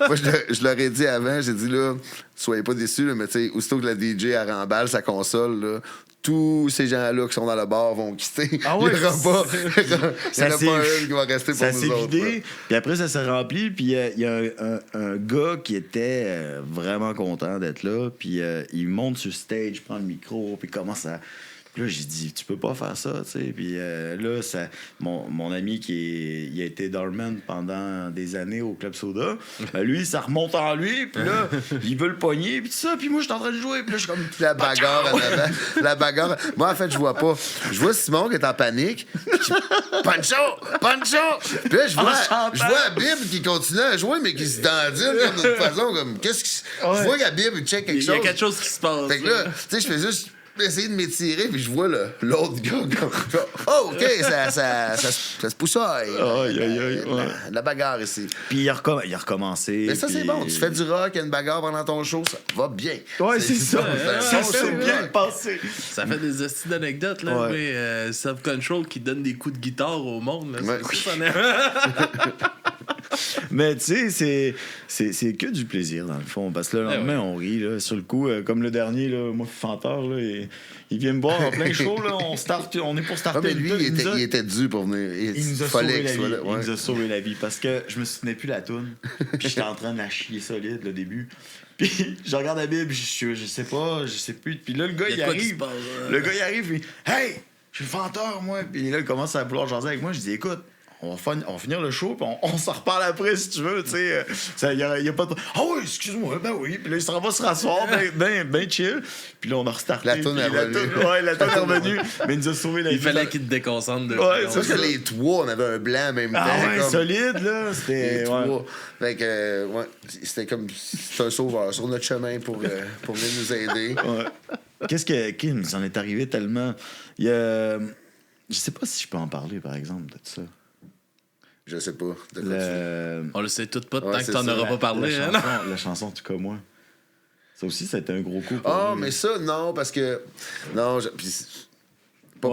Moi, je leur ai dit avant, j'ai dit, là, soyez pas déçus, là, mais tu sais, aussitôt que la DJ elle remballe sa console, là, tous ces gens-là qui sont dans le bar vont quitter. Ah ouais, il n'y en aura pas, il y en ça a s'est- pas un qui va rester pour ça nous s'est autres. vidé, puis après ça s'est rempli, puis il y a un gars qui était vraiment content d'être là, puis il monte sur stage, prend le micro, puis commence à... Puis là, j'ai dit, tu peux pas faire ça, tu sais. Puis là, mon ami il a été doorman pendant des années au Club Soda, lui, ça remonte en lui, puis là, il veut le pogner, puis tout ça, puis moi, je suis en train de jouer, puis là, je suis comme... La bagarre en avant. La bagarre. Moi, en fait, je vois pas. Je vois Simon qui est en panique. Pancho! Pancho! Puis là, je vois Habib qui continue à jouer, mais qui se dandine comme d'une façon. Comme, qu'est-ce qui. Je vois qu'Habib check quelque Il y a chose. quelque chose qui se passe. Fait que là, tu sais, je fais juste. essayer de m'étirer, puis je vois l'autre gars comme oh, OK, ça se poussaille. Aïe, aïe, aïe, ouais. La bagarre ici. Puis il a recommencé. Mais ça, puis... c'est bon. Tu fais du rock, il y a une bagarre pendant ton show, ça va bien. Ouais, c'est ça. Ça, C'est bien passé. Ça fait des hosties d'anecdotes, là. Ouais. Mais Self-Control qui donne des coups de guitare au monde, là. Ouais. Ça, c'en est... Mais tu sais, c'est que du plaisir, dans le fond. Parce que le lendemain, on rit. Là, sur le coup, comme le dernier, là, moi, Fanteur, là, il vient me voir en plein show. Là, on est pour starter. Mais lui, il était dû pour venir. Il nous a sauvé la vie. Ouais. Il nous a sauvé la vie. Parce que je me souvenais plus la toune. Puis j'étais en train de la chier solide, le début. Puis je regarde la Bible, je sais plus. Puis là, le gars, il arrive. Le gars, il arrive, puis hey, je suis le Fanteur, moi. Puis là, il commence à vouloir jaser avec moi. Je dis, écoute, on va finir le show, puis on s'en reparle après, si tu veux, tu sais. Il y a pas de... Ah oui, excuse-moi, ben oui. Puis là, il s'en va se rasseoir, ben chill. Puis là, on a restarté. La toune est revenue. Ouais, la toune est revenue. Mais il nous a sauvé la vie. Il fallait qu'il te déconcentre. Ouais, C'est parce que les trois, on avait un blanc en même temps. Ah ouais, comme... solide, là. C'était... Les trois. Fait que, ouais, c'était comme... C'est un sauveur sur notre chemin pour venir nous aider. Ouais. Qu'est-ce qui nous en est arrivé tellement... Il y a... Je sais pas si je peux en parler, par exemple, de ça. Je sais pas. On le sait tout pas tant Ouais, que c'est t'en ça, auras pas parlé. La chanson, en tout cas, moi. Ça aussi, ça a été un gros coup. Ah, mais ça, non, parce que... Non, pas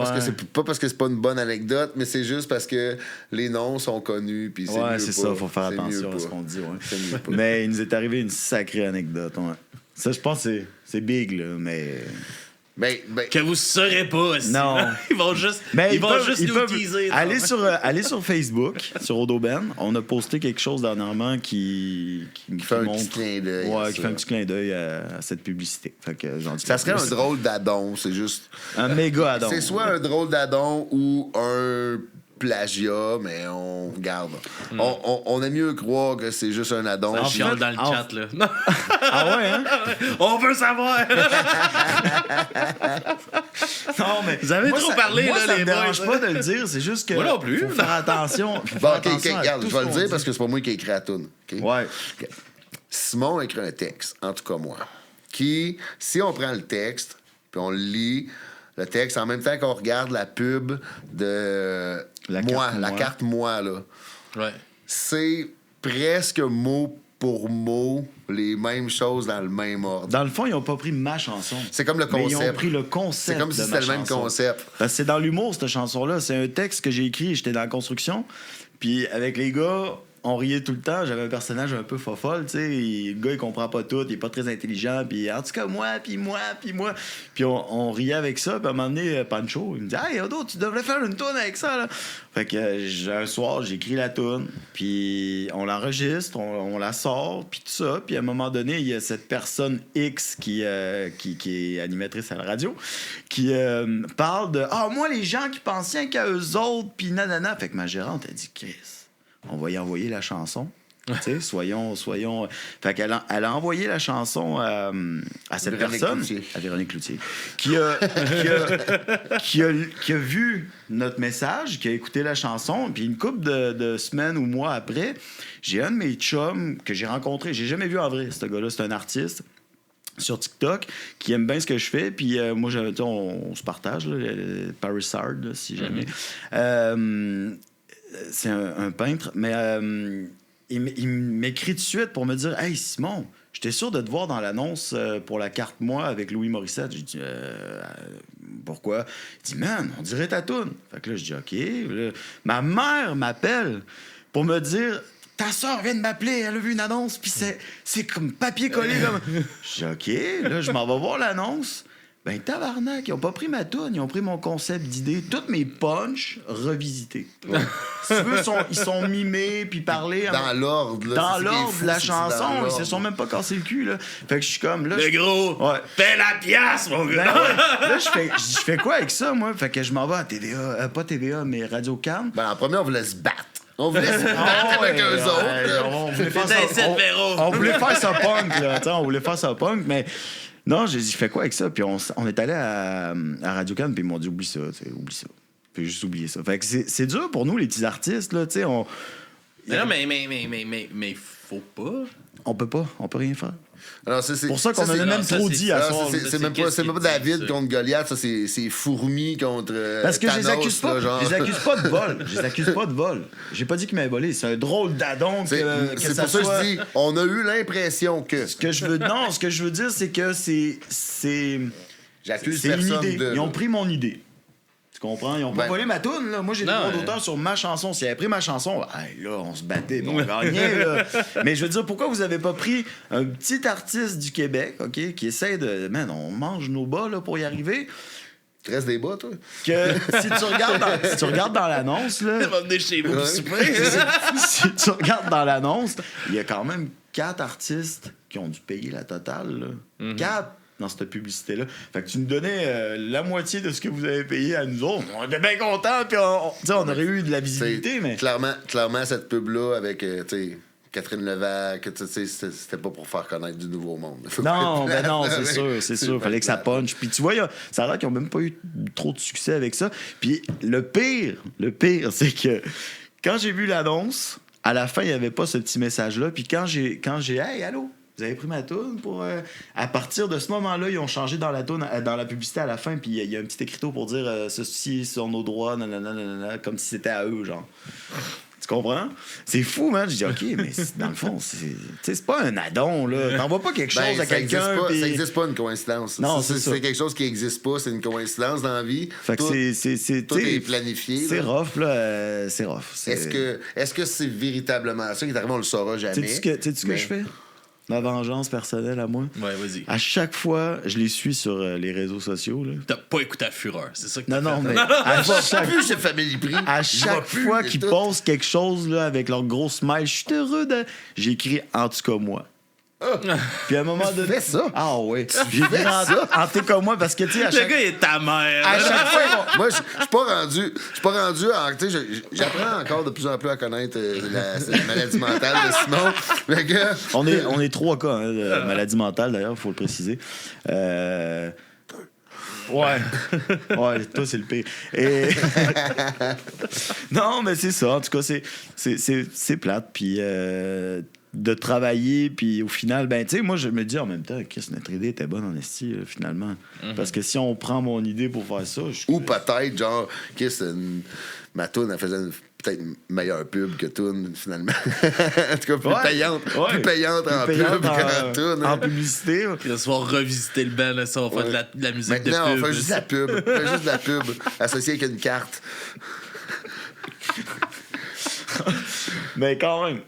parce que c'est pas une bonne anecdote, mais c'est juste parce que les noms sont connus, puis c'est Ouais, mieux c'est pas. ça, faut faire C'est attention mieux à ce pas. qu'on dit, ouais. C'est mieux pas. Mais il nous est arrivé une sacrée anecdote, ouais. Ça, je pense que c'est big, là, mais... Ben, Que vous saurez pas aussi. Non. Ils vont juste, Mais ils vont juste nous teaser. aller sur Facebook, sur Odoben. On a posté quelque chose dernièrement qui fait un montre... petit clin d'œil. Ouais, à qui ça. fait un petit clin d'œil à cette publicité. Fait que j'en dis Ça pas serait plus. un drôle d'addon, c'est juste... Un méga addon. C'est soit un drôle d'addon ou un plagiat, mais on garde. On aime mieux croire que c'est juste un addon. On En chiale fait, dans le en- chat, là. Ah ouais, hein? On veut savoir! Non, mais... Vous avez trop parlé, moi, là, ça les me dérange boys. pas de le dire, c'est juste que... Moi non plus. Faut faire attention. Faut Bon, faire OK, attention à regarde, tout je vais ce le qu'on dire dit. parce que c'est pas moi qui ai écrit la toune. OK? Ouais. OK. Simon a écrit un texte, en tout cas moi, qui, si on prend le texte, puis on le lit, le texte, en même temps qu'on regarde la pub de La moi, carte la moi. carte moi, là, Ouais. c'est presque mot pour mot les mêmes choses dans le même ordre. Dans le fond, ils n'ont pas pris ma chanson. C'est comme le Mais concept. ils ont pris le concept. C'est comme si de c'était ma le même chanson. concept. Parce que c'est dans l'humour, cette chanson-là. C'est un texte que j'ai écrit, j'étais dans la construction. Puis avec les gars, on riait tout le temps. J'avais un personnage un peu fofolle, tu sais. Le gars, il comprend pas tout, il est pas très intelligent. Puis en tout cas, moi. Puis on riait avec ça. Puis à un moment donné, Pancho, il me dit « Hey, Odo, tu devrais faire une toune avec ça, là. » Fait que un soir, j'écris la toune. Puis on l'enregistre, on la sort, puis tout ça. Puis à un moment donné, il y a cette personne X qui est animatrice à la radio, qui parle de « Ah, moi, les gens qui pensaient qu'à eux autres, puis nanana. » Fait que ma gérante a dit « Chris, on va y envoyer la chanson. » Tu sais, soyons. Fait qu'elle a envoyé la chanson à cette Véronique personne, Cloutier. à Véronique Cloutier, qui a vu notre message, qui a écouté la chanson, puis une couple de semaines ou mois après, j'ai un de mes chums que j'ai rencontré, j'ai jamais vu en vrai, ce gars-là, c'est un artiste sur TikTok qui aime bien ce que je fais, puis moi, on se partage, là, Paris Hard, là, si jamais. C'est un peintre, mais il m'écrit tout de suite pour me dire « Hey, Simon, j'étais sûr de te voir dans l'annonce pour la carte moi avec Louis Morissette. » J'ai dit pourquoi? Il dit « Man, on dirait ta toune. » Fait que là, je dis « OK. » Là, ma mère m'appelle pour me dire « Ta soeur vient de m'appeler, elle a vu une annonce, puis c'est comme papier collé. » comme... Je dis « OK. » Là, je m'en vais voir l'annonce. Ben, tabarnak, ils ont pas pris ma toune, ils ont pris mon concept d'idée. Toutes mes punchs revisités. Si tu veux, ils sont mimés, puis parlés. Dans l'ordre. là, Dans c'est ça qui est l'ordre fou, de la c'est que c'est dans chanson, ils se l'ordre. sont même pas cassé le cul, là. Fait que je suis comme, là... Le gros, Ouais. fais la pièce, mon Ben gars! ouais. Là, je fais quoi avec ça, moi? Fait que je m'en vais à TVA, pas TVA, mais Radio Cannes. Ben, en premier, on voulait se battre. On voulait se battre avec eux autres. On voulait faire Fais ça, un Véro. on voulait faire ça punk, là. T'sais, on voulait faire ça punk, mais... Non, j'ai dit, je fais quoi avec ça? Puis on est allé à Radio Cannes, puis ils m'ont dit, oublie ça, oublie ça. Puis juste oublier ça. Fait que c'est dur pour nous, les petits artistes, là, tu sais, Mais non, mais faut pas. on peut rien faire. Alors, c'est pour ça qu'on en a même trop dit à soir. C'est même pas David contre Goliath, ça, c'est Fourmi contre. Parce que Thanos, je les accuse pas. là, genre. Je les accuse pas de vol. Je les accuse pas de vol. J'ai pas dit qu'ils m'avaient volé. C'est un drôle d'adon que C'est ça pour ça soit... que je dis, on a eu l'impression que. Ce que je veux dire, c'est que c'est J'accuse une personne idée. de. Ils ont pris mon idée. Tu comprends? Ils ont pas volé ma toune, là. Moi, j'ai des droits d'auteur sur ma chanson. S'ils avaient pris ma chanson, là, on se battait, on gagnait, là. Mais je veux dire, pourquoi vous avez pas pris un petit artiste du Québec, OK, qui essaie de... Man, on mange nos bas, là, pour y arriver. Tu restes des bas, toi? Que si tu regardes dans l'annonce, là... Elle va venir chez vous pour souper. Si tu regardes dans l'annonce, il y a quand même 4 artistes qui ont dû payer la totale, là. 4 dans cette publicité-là. Fait que tu nous donnais la moitié de ce que vous avez payé à nous autres. On était bien contents, puis on aurait eu de la visibilité, mais... Clairement, cette pub-là, avec, tu sais... Catherine Levac, c'était pas pour faire connaître du nouveau monde. Non, ben non, c'est sûr. Fallait que ça punch. Puis tu vois, ça a l'air qu'ils ont même pas eu trop de succès avec ça. Puis le pire, c'est que quand j'ai vu l'annonce, à la fin, il y avait pas ce petit message-là. Puis quand j'ai hey, allô, vous avez pris ma toune pour... À partir de ce moment-là, ils ont changé dans la toune, dans la publicité à la fin, puis il y a un petit écriteau pour dire ceci sont nos droits, nanana, comme si c'était à eux, genre. Tu comprends? C'est fou, man. Je dis, OK, mais dans le fond, c'est pas un addon, là. T'envoies pas quelque chose à quelqu'un. Ça existe pas, une coïncidence. Non, c'est quelque chose qui existe pas, c'est une coïncidence dans la vie. Fait que tout est planifié. C'est rough, là. C'est rough. Est-ce que c'est véritablement ça qui est arrivé? On le saura jamais. Sais-tu ce que je fais? Ma vengeance personnelle à moi. Ouais, vas-y. À chaque fois, je les suis sur les réseaux sociaux. Là. T'as pas écouté à Fureur, c'est ça que t'as Non, fait. mais à chaque Plus chez Family Prix. À chaque fois qu'ils postent quelque chose là, avec leur gros smile, je suis heureux de... J'ai écrit « En tout cas, moi ». Puis à un moment donné... Fais ça. Ah ouais. J'ai écrit « En tout cas, moi », parce que, tu sais, à chaque... Le gars, il est ta mère. À chaque fois, moi, je suis pas rendu tu sais, j'apprends encore de plus en plus à connaître la maladie mentale de Simon. Mais que... On est 3 cas hein, de maladie mentale, d'ailleurs, il faut le préciser. Ouais, toi, c'est le pire. Et... non, mais c'est ça. En tout cas, c'est plate. Puis de travailler, puis au final, ben, tu sais, moi, je me dis en même temps, Chris, notre idée était bonne en esti, finalement. Parce que si on prend mon idée pour faire ça... Ou peut-être, genre, Chris, ma toune, elle faisait peut-être une meilleure pub que toune, finalement. En tout cas, plus payante. Plus payante en pub qu'en toune. En publicité. Puis là, on va revisiter le band, là, ça, on va faire de la musique maintenant, de pub. on fait juste de la pub. On fait juste de la pub associée avec une carte. Mais quand même.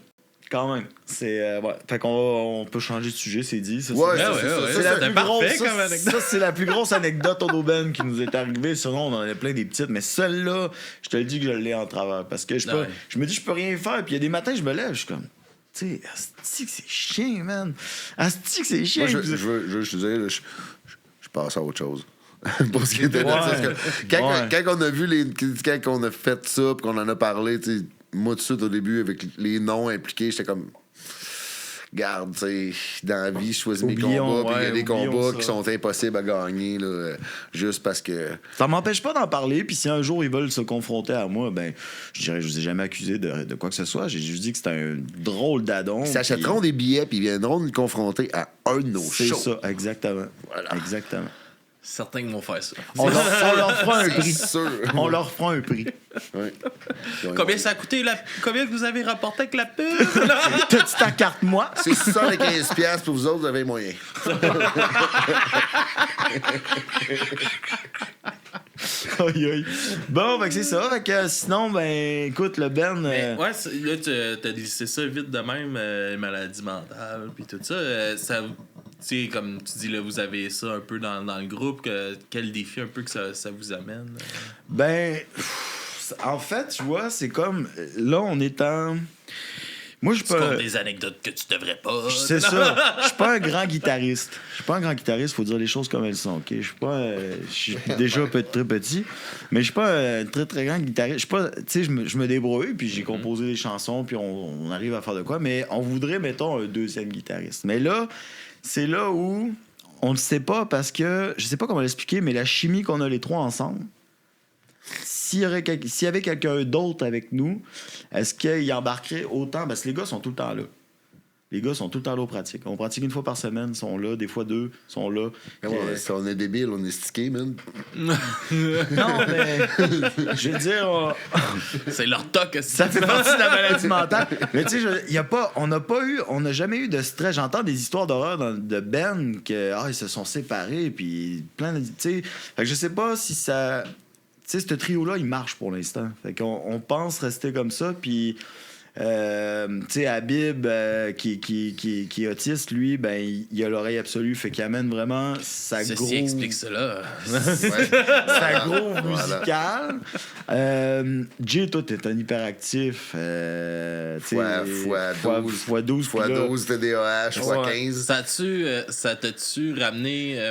C'est fait qu'on peut changer de sujet, c'est dit. Ça, ouais, c'est la plus grosse. Comme anecdote. Ça, c'est la plus grosse anecdote au d'aubaine qui nous est arrivée. Sinon, on en a plein des petites, mais celle-là, je te le dis que je l'ai en travers. Parce que je me dis, je peux rien faire. Puis il y a des matins, je me lève, je suis comme, tu sais, asti que c'est chiant, man. Asti que c'est chiant. Moi, je veux te dire, je passe à autre chose. Pour ce qui était quand on a vu quand on a fait ça, puis qu'on en a parlé, tu sais, moi, tout de suite, au début, avec les noms impliqués, j'étais comme... Garde, tu sais, dans la vie, je choisis mes combats, puis il y a des combats qui sont impossibles à gagner, là, juste parce que... Ça m'empêche pas d'en parler, puis si un jour ils veulent se confronter à moi, ben, je dirais, je vous ai jamais accusé de quoi que ce soit. J'ai juste dit que c'était un drôle d'adon. Ils s'achèteront des billets, puis ils viendront nous confronter à un de nos shows. C'est ça, exactement. Voilà. Exactement. Certains qui vont faire ça. On leur fera un prix. Sûr. On leur fera un prix. Ouais. Combien ça a coûté? Combien vous avez rapporté avec la pub? T'as-tu ta carte, moi? C'est 615$ pour vous autres, vous avez moyen. Aïe. Bon, ben c'est ça. Fait que sinon, ben écoute, le Ben... Ouais, là, t'as glissé ça vite de même, maladie mentale, puis tout ça. Ça tu sais, comme tu dis, là, vous avez ça un peu dans le groupe. Quel défi un peu que ça vous amène? Ben, en fait, tu vois, c'est comme... Là, on est en... Moi, je peux... des anecdotes que tu devrais pas. C'est ça. Je suis pas un grand guitariste. Faut dire les choses comme elles sont, OK? Je suis déjà très petit, mais je suis pas un très, très grand guitariste. Je suis pas... Tu sais, je me débrouille, puis j'ai composé des chansons, puis on arrive à faire de quoi, mais on voudrait, mettons, un deuxième guitariste. Mais là, c'est là où on ne sait pas, parce que... Je sais pas comment l'expliquer, mais la chimie qu'on a les trois ensemble... S'il y avait quelqu'un d'autre avec nous, est-ce qu'il embarquerait autant? Parce que les gars sont tout le temps là. Les gars sont tout le temps là aux pratiques. On pratique une fois par semaine, ils sont là, des fois 2, ils sont là. Si on est débile, on est stické, man. Non, mais je veux dire, C'est leur toc. ça fait partie de la maladie mentale. Mais tu sais, on n'a jamais eu de stress. J'entends des histoires d'horreur de Ben que ils se sont séparés, puis plein de, tu sais. Fait que je sais pas si ça, tu sais, ce trio-là, il marche pour l'instant. Fait qu'on pense rester comme ça, puis. Tu sais, Habib, qui est autiste, lui, ben, il a l'oreille absolue, fait qu'il amène vraiment sa groove. Ceci explique cela. Sa groove musicale. Jay, toi, t'es un hyperactif. Fois 12 TDAH, fois 15. Ça t'a-tu ramené,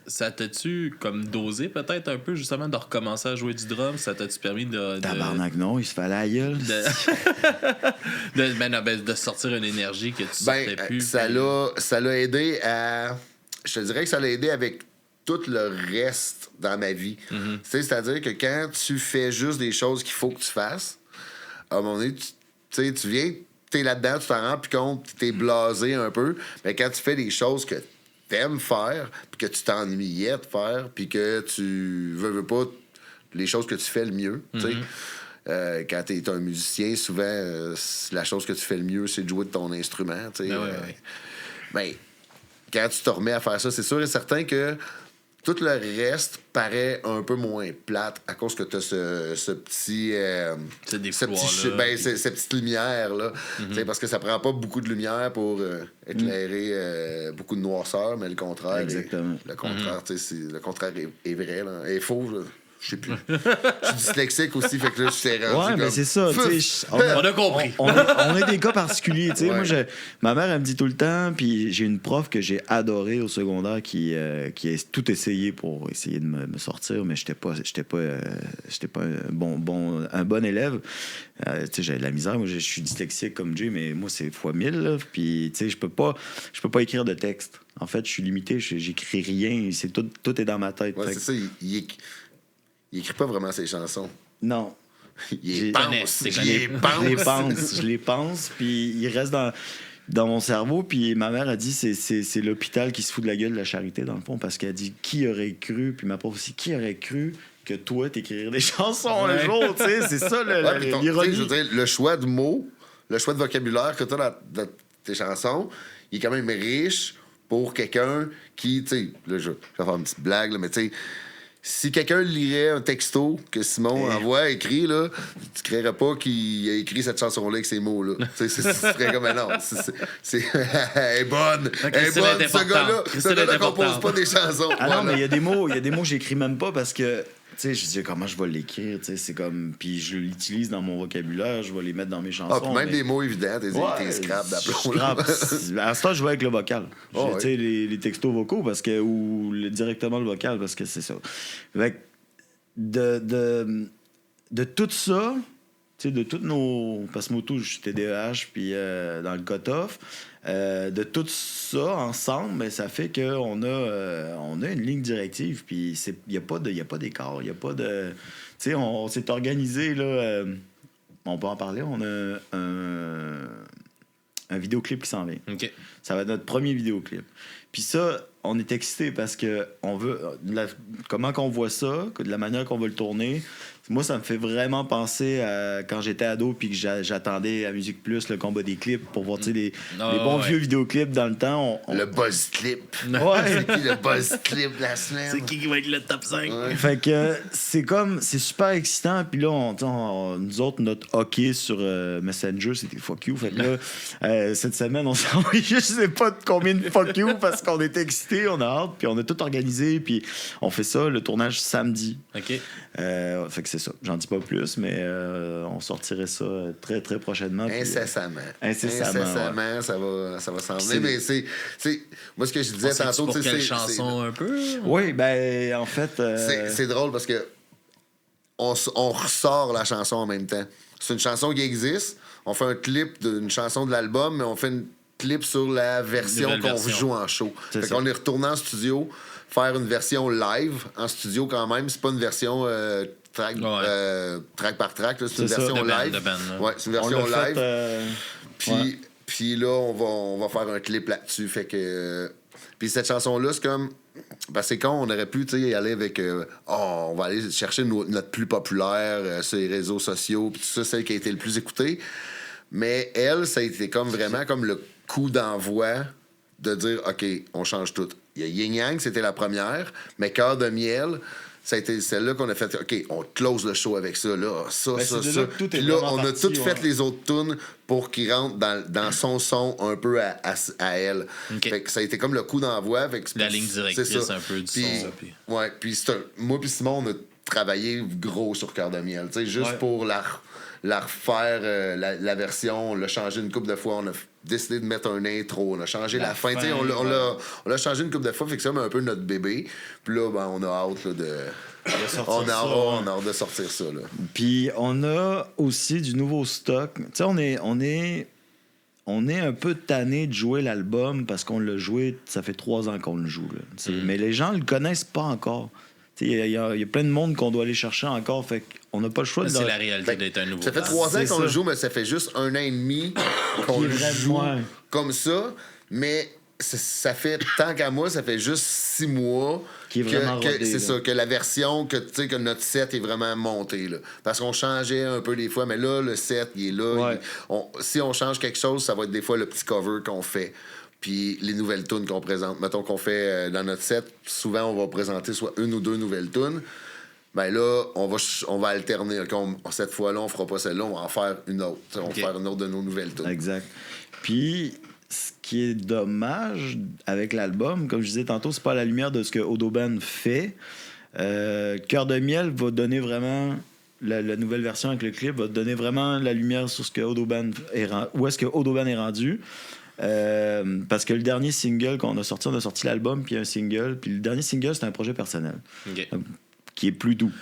ça t'a-tu comme dosé peut-être un peu, justement, de recommencer à jouer du drum? Ça t'a-tu permis de Tabarnak, non, il se fait la gueule. de sortir une énergie que tu sortais plus. Ça l'a aidé à... Je te dirais que ça l'a aidé avec tout le reste dans ma vie. Mm-hmm. C'est-à-dire que quand tu fais juste des choses qu'il faut que tu fasses, à un moment donné, tu viens, t'es là-dedans, tu t'en rends plus compte, t'es blasé un peu, mais quand tu fais des choses que t'aimes faire, puis que tu t'ennuyais de faire, puis que tu veux pas les choses que tu fais le mieux, tu sais. Quand tu es un musicien, souvent, la chose que tu fais le mieux, c'est de jouer de ton instrument. Ben, quand tu te remets à faire ça, c'est sûr et certain que tout le reste paraît un peu moins plate à cause que tu as ce petit... cette petite lumière-là. Mm-hmm. Parce que ça prend pas beaucoup de lumière pour éclairer beaucoup de noirceur, mais le contraire... Exactement. Le contraire, le contraire est vrai. Là, est faux, là. Je sais plus. Je suis dyslexique aussi, fait que là, je suis rendu. Ouais, mais c'est ça. On a compris. On est des cas particuliers. Ouais. Moi, ma mère, elle me dit tout le temps, puis j'ai une prof que j'ai adorée au secondaire qui a tout essayé pour essayer de me sortir, mais j'étais pas un bon élève. J'avais de la misère. Moi, je suis dyslexique comme Jay, mais moi, c'est fois 1000. Là, puis, je peux pas écrire de texte. En fait, je suis limité. J'écris rien. Tout est dans ma tête. Ouais, c'est ça. Il écrit pas vraiment ses chansons. Non. Je les pense, puis il reste dans mon cerveau. Puis ma mère a dit c'est l'hôpital qui se fout de la gueule de la charité, dans le fond, parce qu'elle a dit qui aurait cru, puis ma prof aussi, qui aurait cru que toi t'écrirais des chansons un jour, tu sais, c'est ça l'ironie. Je veux dire, le choix de mots, le choix de vocabulaire que tu as dans tes chansons, il est quand même riche pour quelqu'un qui, tu sais, là, je vais faire une petite blague, là, mais tu sais, si quelqu'un lirait un texto que Simon envoie, écrit, là, tu créerais pas qu'il a écrit cette chanson-là avec ces mots-là. Ce serait comme, non, elle est bonne. Elle est bonne, ce gars-là compose pas des chansons. Ah non, mais il y a des mots que j'écris même pas parce que, tu sais, je dis comment je vais l'écrire, tu sais, c'est comme, puis je l'utilise dans mon vocabulaire, je vais les mettre dans mes chansons. Puis même des mots évidents, t'es scrap d'aplomb. À ce temps, je vais avec le vocal. Tu sais, les textos vocaux ou directement le vocal parce que c'est ça. Fait que de tout ça, tu sais, de toutes nos... Parce que moi, tout, je suis TDAH, puis dans le cut-off, de tout ça ensemble, ben, ça fait qu'on a une ligne directive, puis il n'y a pas d'écart, il n'y a pas de... Tu sais, on s'est organisé, là... on peut en parler, on a un vidéoclip qui s'en vient. Okay. Ça va être notre premier vidéoclip. Puis ça, on est excité parce que on veut... comment qu'on voit ça, de la manière qu'on veut le tourner... Moi, ça me fait vraiment penser à quand j'étais ado puis que j'attendais à Musique Plus le combat des clips pour voir les bons vieux vidéoclips dans le temps. Le buzz clip. Ouais. C'est qui le buzz clip de la semaine? C'est qui va être le top 5? Ouais. Fait que c'est super excitant. Puis là, nous autres, notre hockey sur Messenger, c'était fuck you. Fait que là, cette semaine, on s'est envoyé je sais pas combien de fuck you parce qu'on était excités, on a hâte, puis on a tout organisé. Puis on fait ça, le tournage samedi. OK. Fait que c'est ça. J'en dis pas plus, mais on sortirait ça très, très prochainement. Incessamment. Ouais. Ça va s'en venir. Mais c'est... Moi, ce que je disais tantôt... Pour quelle chanson un peu? Oui, ben en fait... C'est drôle parce que on ressort la chanson en même temps. C'est une chanson qui existe. On fait un clip d'une chanson de l'album, mais on fait un clip sur la version qu'on joue en show. Fait qu'on est retourné en studio faire une version live en studio quand même. C'est pas une version track par track. C'est une version live. De band, ouais, c'est une version live. Puis Puis là, on va faire un clip là-dessus. Fait que. Puis cette chanson-là, c'est comme. Ben, c'est con, on aurait pu y aller avec. On va aller chercher notre plus populaire sur les réseaux sociaux, puis tout ça, celle qui a été le plus écoutée. Mais elle, ça a été comme vraiment comme le coup d'envoi de dire OK, on change tout. Il y a Yin Yang, c'était la première, mais Cœur de miel. Ça a été celle-là qu'on a fait. OK, on close le show avec ça, là. Ça. Puis là, on a tout fait les autres tunes pour qu'ils rentrent dans son son un peu à elle. Okay. Fait que ça a été comme le coup d'envoi. Fait que la ligne directrice un peu du son. Ouais, puis moi puis Simon, on a travaillé gros sur Cœur de miel. Juste pour la refaire, la version, on l'a changé une couple de fois. On a décidé de mettre un intro. On a changé la fin. On l'a changé une couple de fois. Fait que c'est un peu notre bébé. Puis là, ben, on a hâte là, on a hâte de sortir ça. Là. Puis on a aussi du nouveau stock. Tu sais, on est un peu tanné de jouer l'album parce qu'on l'a joué, ça fait 3 ans qu'on le joue. Là. Mais les gens le connaissent pas encore. Il y a plein de monde qu'on doit aller chercher encore. Fait qu'on n'a pas le choix de... C'est la réalité d'être un nouveau. Ça fait 3 ans qu'on le joue, mais ça fait juste 1 an et demi qu'on le joue comme ça. Mais ça fait, tant qu'à moi, ça fait juste 6 mois qui est vraiment rodé, c'est ça, que la version, que notre set est vraiment monté. Là. Parce qu'on changeait un peu des fois, mais là, le set, il est là. Ouais. Si on change quelque chose, ça va être des fois le petit cover qu'on fait. Puis les nouvelles tunes qu'on présente. Mettons qu'on fait dans notre set, souvent, on va présenter soit 1 ou 2 nouvelles tunes. Ben là, on va alterner. Cette fois-là, on fera pas celle-là, on va en faire une autre. On va faire une autre de nos nouvelles tunes. Exact. Puis, ce qui est dommage avec l'album, comme je disais tantôt, c'est pas à la lumière de ce que Odoban fait. Cœur de miel va donner vraiment... La nouvelle version avec le clip va donner vraiment la lumière sur ce que Odoban où est-ce que Odoban est rendu. Parce que le dernier single qu'on a sorti, on a sorti l'album puis un single, puis le dernier single c'est un projet personnel qui est plus doux.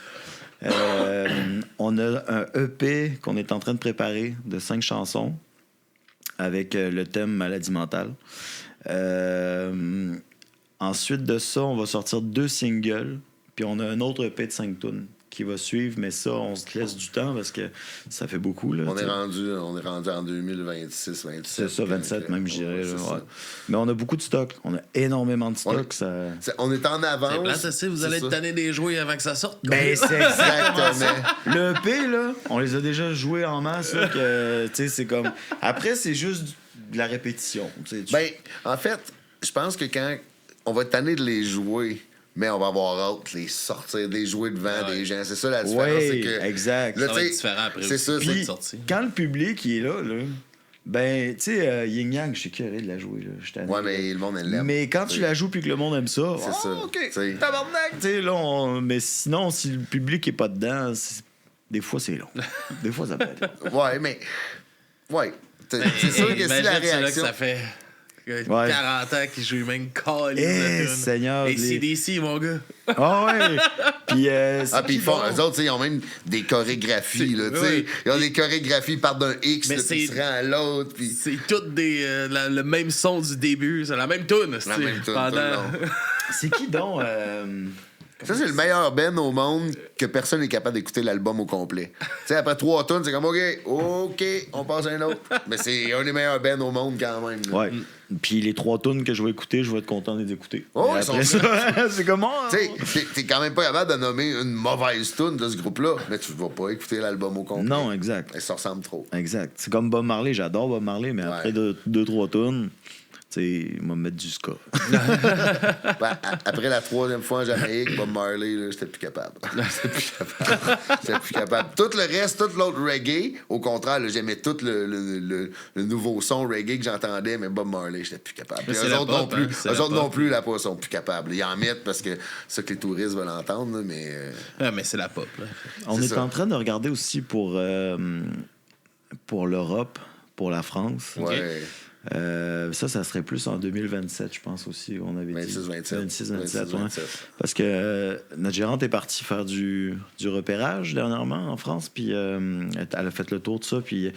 On a un EP qu'on est en train de préparer de 5 chansons avec le thème maladie mentale. Ensuite de ça, on va sortir 2 singles, puis on a un autre EP de 5 tunes qui va suivre, mais ça, on se laisse du temps parce que ça fait beaucoup. Là, on est rendu en 2026, 27. C'est ça, 27 même, je dirais. Ouais. Mais on a beaucoup de stock. On a énormément de stock. On est en avance. Vous allez être tanné des jouets avant que ça sorte. Ben, c'est exactement. Le EP, là, on les a déjà joués en masse. Là, que, c'est comme... Après, c'est juste de la répétition. Ben, en fait, je pense que quand on va être tanné de les jouer... Mais on va avoir hâte de les sortir, de les jouer devant des gens. C'est ça la différence. Oui, c'est que, exact. Là, ça va être différent après. C'est ça, puis, c'est sorti. Quand le public il est là, ben, tu sais, Yin Yang, je suis curé de la jouer. Là. Ouais, mais le monde l'aime. Mais quand tu la joues puis que le monde aime ça, c'est ça. OK, tabarnak. Tu sais, là, mais sinon, si le public est pas dedans, des fois, c'est long. Des fois, ça peut être long. Ouais, mais... Ouais. C'est sûr que si la réaction... Là que ça fait... 40 ans qu'ils jouent même calice. Seigneur. Et CDC, mon gars. Ah ouais. Puis eux autres, ils ont même des chorégraphies. Là, ils ont des chorégraphies, ils partent d'un X, puis ils se rendent à l'autre. Puis... C'est tout le même son du début. C'est la même toune. La même toune. C'est qui donc? Ça, c'est le meilleur band au monde que personne n'est capable d'écouter l'album au complet. Tu sais, après 3 tunes, c'est comme OK, on passe à un autre. Mais c'est un des meilleurs bands au monde quand même. Là. Ouais. Puis les 3 tunes que je vais écouter, je vais être content de les écouter. Oh, après ça, c'est comment? Tu sais, t'es quand même pas capable de nommer une mauvaise tune de ce groupe-là, mais tu vas pas écouter l'album au complet. Non, exact. Ça ressemble trop. Exact. C'est comme Bob Marley, j'adore Bob Marley, mais après 2-3 tunes, tu sais, il va me mettre du ska. Après la 3e fois en Jamaïque, Bob Marley, là, j'étais plus capable. J'étais plus capable. Tout le reste, tout l'autre reggae, au contraire, là, j'aimais tout le nouveau son reggae que j'entendais, mais Bob Marley, j'étais plus capable. Eux autres non plus. Eux autres non plus, là, sont plus capables. Ils en mettent parce que c'est ça que les touristes veulent entendre, mais... mais c'est la pop, là. On est en train de regarder aussi pour l'Europe, pour la France. Ouais. Ça serait plus en 2027, je pense aussi. On avait 26-27. Parce que notre gérante est partie faire du repérage dernièrement en France, puis elle a fait le tour de ça, puis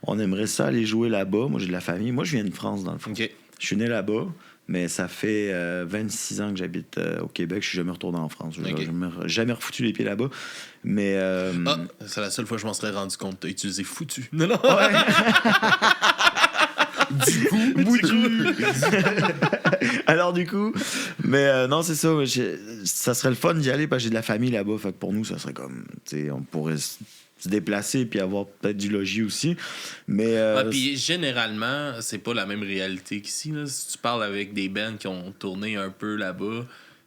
on aimerait ça aller jouer là-bas. Moi, j'ai de la famille. Moi, je viens de France, dans le fond. Okay. Je suis né là-bas, mais ça fait 26 ans que j'habite au Québec. Je suis jamais retourné en France. Okay. J'ai jamais refoutu les pieds là-bas. Mais... c'est la seule fois que je m'en serais rendu compte. T'as utilisé « foutu ». Non. Ouais. Alors du coup, mais non, c'est ça. Ça serait le fun d'y aller parce que j'ai de la famille là-bas. Fait que pour nous, ça serait comme, tu sais, on pourrait se déplacer puis avoir peut-être du logis aussi. Mais puis généralement, c'est pas la même réalité qu'ici. Là. Si tu parles avec des bands qui ont tourné un peu là-bas,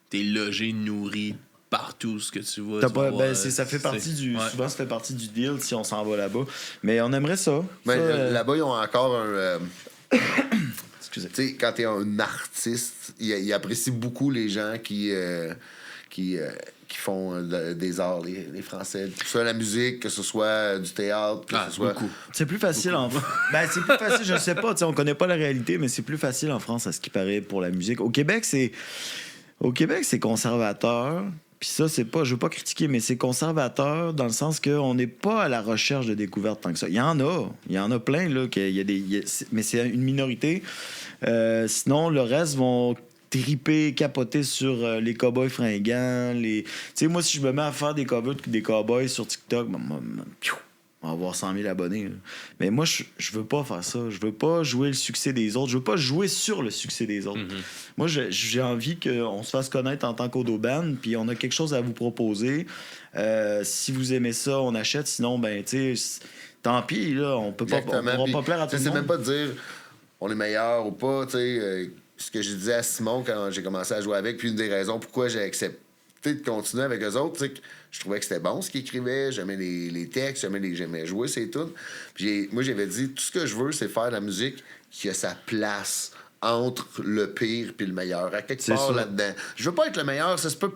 t'es logé, nourri partout ce que tu vois. Ça fait partie du. Ouais. Souvent, ça fait partie du deal si on s'en va là-bas. Mais on aimerait ça. Là-bas, ils ont encore un. Excusez. Tu sais, quand t'es un artiste, ils apprécient beaucoup les gens qui font des arts, les Français. Que ce soit la musique, que ce soit du théâtre, que ce soit... Beaucoup. C'est plus facile en France. C'est plus facile, je sais pas, on connaît pas la réalité, mais c'est plus facile en France à ce qui paraît pour la musique. Au Québec, c'est conservateur. Puis ça, c'est pas... Je veux pas critiquer, mais c'est conservateur dans le sens qu'on n'est pas à la recherche de découvertes tant que ça. Il y en a plein, là, mais c'est une minorité. Sinon, le reste vont triper, capoter sur les cowboys fringants. Tu sais, moi, si je me mets à faire des cowboys sur TikTok, on va avoir 100 000 abonnés. Là. Mais moi, je veux pas faire ça. Je veux pas jouer le succès des autres. Je veux pas jouer sur le succès des autres. Mm-hmm. Moi, j'ai envie qu'on se fasse connaître en tant qu'Audoband, puis on a quelque chose à vous proposer. Si vous aimez ça, on achète. Sinon, tu sais, tant pis, là, on pourra pas plaire à tout le monde. C'est même pas de dire on est meilleur ou pas, tu sais... ce que je disais à Simon quand j'ai commencé à jouer avec, puis une des raisons pourquoi j'ai accepté de continuer avec eux autres, c'est que je trouvais que c'était bon ce qu'ils écrivaient, j'aimais les textes, j'aimais jouer ces tunes. Puis moi, j'avais dit, tout ce que je veux, c'est faire de la musique qui a sa place entre le pire puis le meilleur. À quelque part là-dedans. Je veux pas être le meilleur, ça se peut...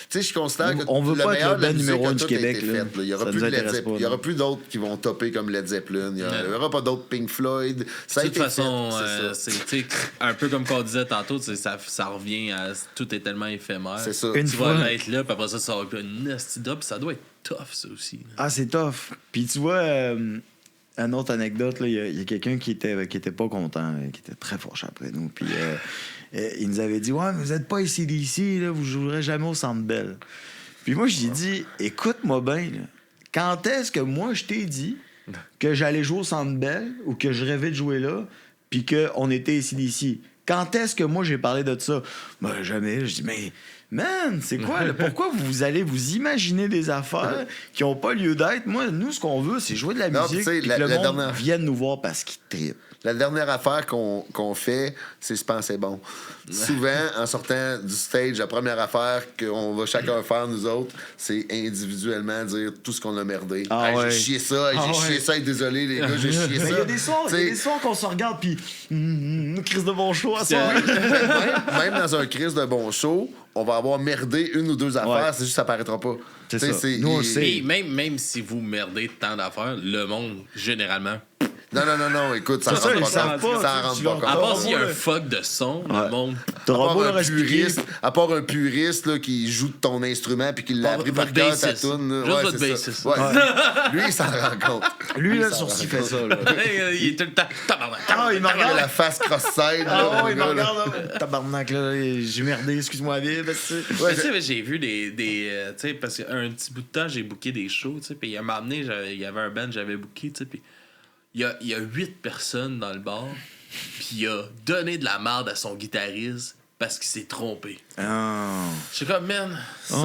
Tu sais, je considère que on veut le pas meilleur être le numéro 1 du Québec. Là. Il y aura plus d'autres qui vont topper comme Led Zeppelin. Il y aura pas d'autres Pink Floyd. De toute façon, c'est un peu comme qu'on disait tantôt, ça revient à... Tout est tellement éphémère. C'est ça. Tu vas être là, puis après ça va être une nestida, puis ça doit être tough, ça aussi. Ah, c'est tough. Puis tu vois... une autre anecdote, il y a quelqu'un qui était pas content, qui était très fâché après nous. Puis il nous avait dit « Ouais, mais vous êtes pas ici d'ici, vous jouerez jamais au Centre Bell. » Puis moi, j'ai dit « Écoute-moi bien, quand est-ce que moi, je t'ai dit que j'allais jouer au Centre Bell ou que je rêvais de jouer là, puis qu'on était ici d'ici? Quand est-ce que moi, j'ai parlé de ça? » Ben, jamais. Je dis « Mais... Man, c'est quoi? Pourquoi vous allez vous imaginer des affaires qui n'ont pas lieu d'être? Moi, nous, ce qu'on veut, c'est jouer de la musique et que le monde vienne nous voir parce qu'il trippe. La dernière affaire qu'on fait, c'est se penser bon. Souvent, en sortant du stage, la première affaire qu'on va chacun faire, nous autres, c'est individuellement dire tout ce qu'on a merdé. J'ai chié ça, chié ça, désolé les gars, j'ai chié ça. Il y a des soirs qu'on se regarde, puis crise de bon show à ça. Même dans un crise de bon show, on va avoir merdé une ou deux affaires, c'est juste que ça paraîtra pas. C'est ça. Nous, on le sait. Même si vous merdez tant d'affaires, le monde, généralement... Non, écoute, ça rentre pas compte. Ça rentre pas compte. À part s'il y a un fuck de son, le monde... À part un puriste là, qui joue de ton instrument puis qui l'a appris par cœur ta toune. Juste votre bassiste. Lui, il s'en rend compte. Lui, là, le sourcil fait ça. Il est tout le temps... Il me regarde la face cross-side. Il me regarde. Tabarnak, là, j'ai merdé, excuse-moi bien. Tu sais, j'ai vu des tu sais, parce qu'un petit bout de temps, j'ai booké des shows, tu sais, puis il m'a amené, il y avait un band, j'avais booké, tu sais, puis il y a 8 personnes dans le bar, puis il a donné de la merde à son guitariste parce qu'il s'est trompé. Oh. Je suis comme, man... Ça,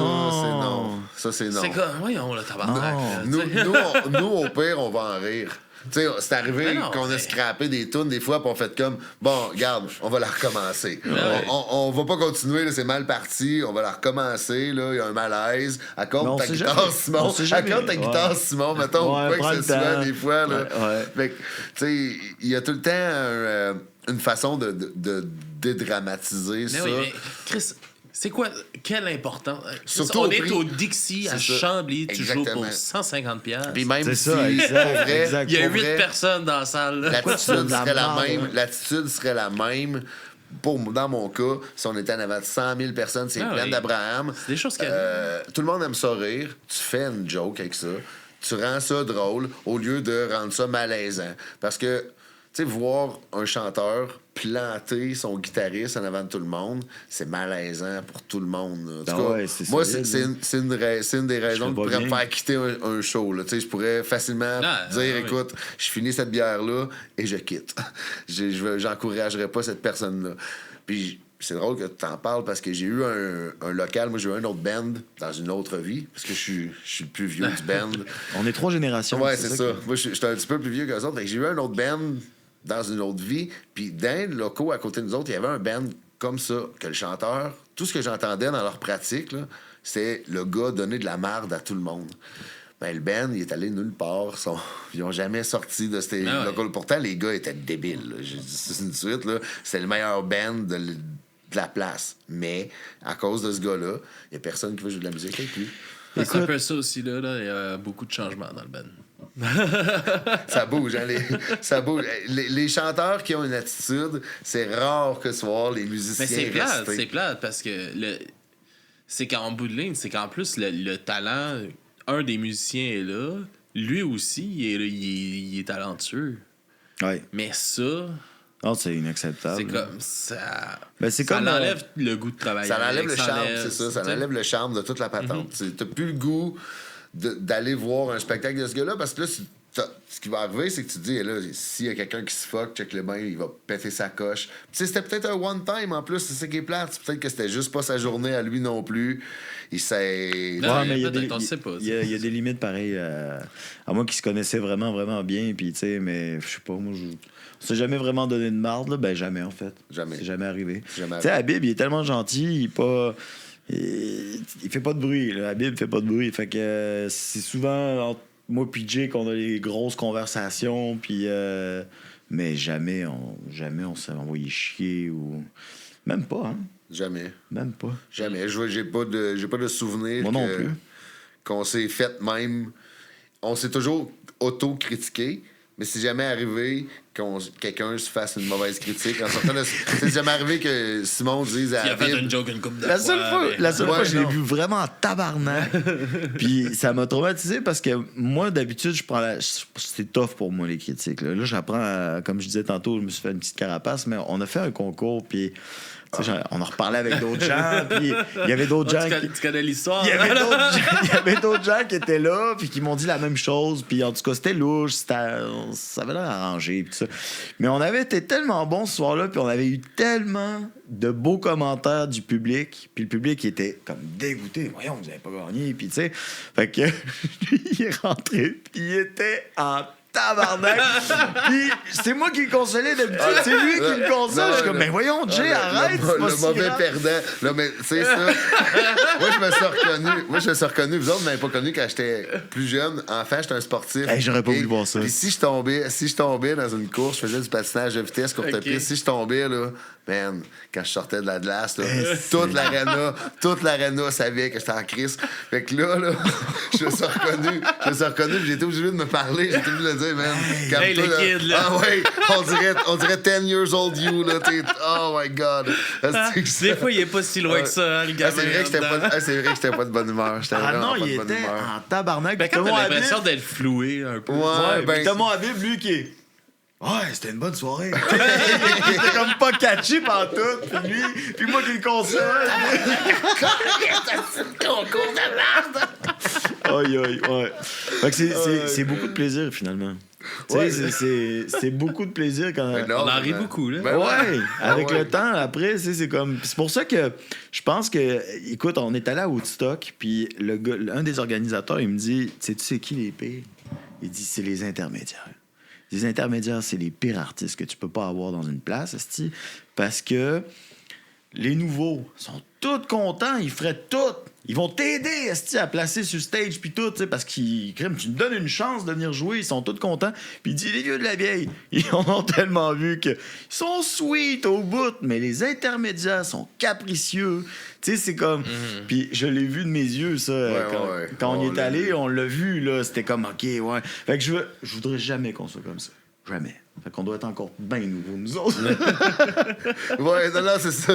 c'est non. C'est comme, voyons, le tabarnak. Nous, au pire, on va en rire. Tu sais, c'est arrivé qu'on a scrappé des tunes des fois, puis on fait comme, bon, regarde, on va la recommencer. On va pas continuer, là, c'est mal parti, on va la recommencer, là, il y a un malaise. Accorde ta guitare, Simon. Accorde ta guitare, Simon, mettons, quoi que ce soit, des fois. Là. Fait que, tu sais, il y a tout le temps une façon de dédramatiser ça. Oui, mais Chris... C'est quoi? Quelle importance? Surtout on est au Dixie à Chambly, tu joues pour 150$. Puis même si, il y a 8 personnes dans la salle. L'attitude serait la même. Dans mon cas, si on était en avant de 100 000 personnes, c'est plein d'Abraham. C'est des choses qui tout le monde aime ça rire. Tu fais une joke avec ça. Tu rends ça drôle au lieu de rendre ça malaisant. Parce que, tu sais, voir un chanteur planter son guitariste en avant de tout le monde, c'est malaisant pour tout le monde. Là. En tout Ah cas, ouais, c'est moi, solide, c'est une des raisons qui pas pourrait me bien. faire quitter un show. Là. Tu sais, je pourrais facilement dire, écoute, je finis cette bière-là et je quitte. J'encouragerais pas cette personne-là. Puis c'est drôle que tu en parles parce que j'ai eu un local, moi j'ai eu un autre band dans une autre vie, parce que je suis le plus vieux du band. On est 3 générations. Ouais, c'est ça. Moi, j'étais un petit peu plus vieux qu'eux autres. Fait que j'ai eu un autre band dans une autre vie. Puis dans les locaux à côté de nous autres, il y avait un band comme ça, que le chanteur, tout ce que j'entendais dans leur pratique, là, c'est le gars donner de la marde à tout le monde. Ben, le band, il est allé nulle part. Ils n'ont jamais sorti de ces locaux. Pourtant, les gars étaient débiles. Là. J'ai dit ça tout de suite. Là. C'était le meilleur band de la place. Mais à cause de ce gars-là, il n'y a personne qui veut jouer de la musique avec lui. C'est un peu ça aussi, là. Il y a beaucoup de changements dans le band. Ça bouge, hein, ça bouge. Les chanteurs qui ont une attitude, c'est rare que ce soit les musiciens. Mais c'est plate parce que c'est qu'en bout de ligne, c'est qu'en plus, le talent, un des musiciens est là. Lui aussi, il est talentueux. Ouais. Mais ça... Non, c'est inacceptable. C'est comme ça. Ben, c'est ça comme, enlève le goût de travailler. Ça enlève le charme, enlève, c'est ça. Ça enlève le charme de toute la patente. T'as plus le goût d'aller voir un spectacle de ce gars-là parce que là, ce qui va arriver, c'est que tu te dis, là, s'il y a quelqu'un qui se fuck, check le bain, il va péter sa coche. Tu sais, c'était peut-être un one-time en plus, c'est ça qui est plate. Peut-être que c'était juste pas sa journée à lui non plus. Il s'est. Non, mais il y a des des limites pareilles à moi qui se connaissais vraiment, vraiment bien. Puis, tu sais, mais je sais pas, moi, on s'est jamais vraiment donné de marde, là. Ben, jamais, en fait. Jamais. C'est jamais arrivé. Jamais Tu sais, Habib, il est tellement gentil, il est pas. Il fait pas de bruit, là. Habib fait pas de bruit. Fait que c'est souvent entre moi et Jay qu'on a les grosses conversations, puis. Mais jamais on s'est envoyé chier ou. Même pas, hein? Jamais. Même pas. Jamais. J'ai pas de souvenir. Moi non plus. Qu'on s'est fait même. On s'est toujours auto-critiqué, mais c'est jamais arrivé quelqu'un se fasse une mauvaise critique. En sortant de... C'est jamais arrivé que Simon dise à Il a fait Habib... une joke une couple de La seule fois, je l'ai non. vu vraiment en tabarnak. Puis ça m'a traumatisé parce que moi, d'habitude, c'est tough pour moi, les critiques. Là, j'apprends, comme je disais tantôt, je me suis fait une petite carapace, mais on a fait un concours, puis on en reparlait avec d'autres gens, puis il y avait d'autres gens Tu connais l'histoire? Il y avait d'autres gens qui étaient là, puis qui m'ont dit la même chose, puis en tout cas, c'était louche, ça avait l'air arrangé, puis tout ça. Mais on avait été tellement bons ce soir-là, puis on avait eu tellement de beaux commentaires du public, puis le public était comme dégoûté. Voyons, vous avez pas gagné, puis tu sais. Fait que il est rentré, puis il était en tabarnak. Puis c'est moi qui le consolais d'habitude. C'est lui qui le console. Je suis comme, mais voyons, Jay, arrête. Le mauvais perdant. Là, mais c'est ça. Moi, je me suis reconnu. Vous autres, vous m'avez pas connu quand j'étais plus jeune. Enfant, j'étais un sportif. Hey, j'aurais pas voulu voir ça. Puis si je tombais dans une course, je faisais du patinage de vitesse, courte piste. Si je tombais, là, man, quand je sortais de la glace, là, toute l'aréna savait que j'étais en crise. Fait que là, je me suis reconnu. Puis j'ai été obligé de me parler. J'ai été obligé de dire, man, Hey, le kid, là. Ah ouais, on dirait 10 years old you, là. Oh my God. Des fois, il est pas si loin que ça, hein, le gars. C'est vrai que j'étais pas de bonne humeur. Ah non, il était en tabarnak. Ben, quand t'as l'impression d'être floué un peu. Ouais, ben Thomas Habib, lui, qui est... Ouais, c'était une bonne soirée. Il était comme pas catché par tout. Puis moi qui le console. C'est le concours de merde. Aïe, aïe, ouais. Fait que c'est beaucoup de plaisir, finalement. Ouais. Tu sais, c'est beaucoup de plaisir quand... Ben non, On en rit beaucoup, là. Ben ouais, avec ouais. le temps, après, c'est comme... C'est pour ça que je pense que... Écoute, on est allé à Woodstock, puis un des organisateurs, il me dit, tu sais qui les pires? Il dit, c'est les intermédiaires. Les intermédiaires, c'est les pires artistes que tu peux pas avoir dans une place, esti, parce que les nouveaux sont tous contents, ils feraient tout. Ils vont t'aider, esti, à placer sur le stage, puis tout, parce qu'ils criment. Tu me donnes une chance de venir jouer, ils sont tous contents. Puis il dit, les vieux de la vieille, ils en ont tellement vu qu'ils sont sweet au bout, mais les intermédiaires sont capricieux. Tu sais, c'est comme... Puis je l'ai vu de mes yeux, ça. Quand on y est allé, on l'a vu, là. C'était comme, OK, ouais. Fait que je voudrais jamais qu'on soit comme ça. Jamais. Fait qu'on doit être encore bien nouveaux, nous autres. Ouais, non, c'est ça.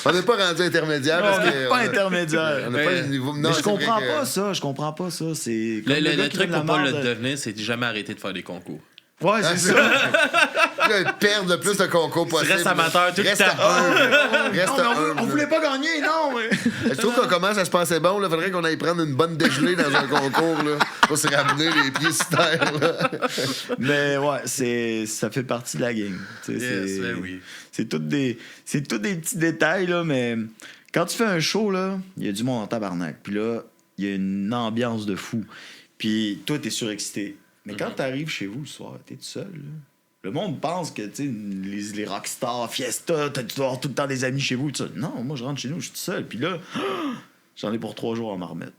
On n'est pas rendu intermédiaire. Non, on n'est pas intermédiaire. On n'a pas le niveau. Non, mais je comprends pas ça. Je comprends pas ça. C'est Le truc pour pas le devenir, c'est de jamais arrêter de faire des concours. Ouais, c'est ça. là, perdre le plus de concours possible. Reste amateur tout le Reste temps. humble. Reste on humble. voulait pas gagner, non! Mais... Je trouve qu'on commence à se penser bon. Il faudrait qu'on aille prendre une bonne dégelée dans un concours là, pour se ramener les pieds sur terre. Là. Mais ouais, ça fait partie de la game. Yes, ben oui. C'est tous des petits détails, là, mais quand tu fais un show, là, il y a du monde en tabarnak. Puis là, il y a une ambiance de fou. Puis toi, t'es surexcité. Mais quand t'arrives chez vous le soir, t'es tout seul, là. Le monde pense que, tu sais, les rockstars, fiesta, tu dois avoir tout le temps des amis chez vous. Tout ça. Non, moi, je rentre chez nous, je suis tout seul. Puis là, j'en ai pour 3 jours à m'en remettre.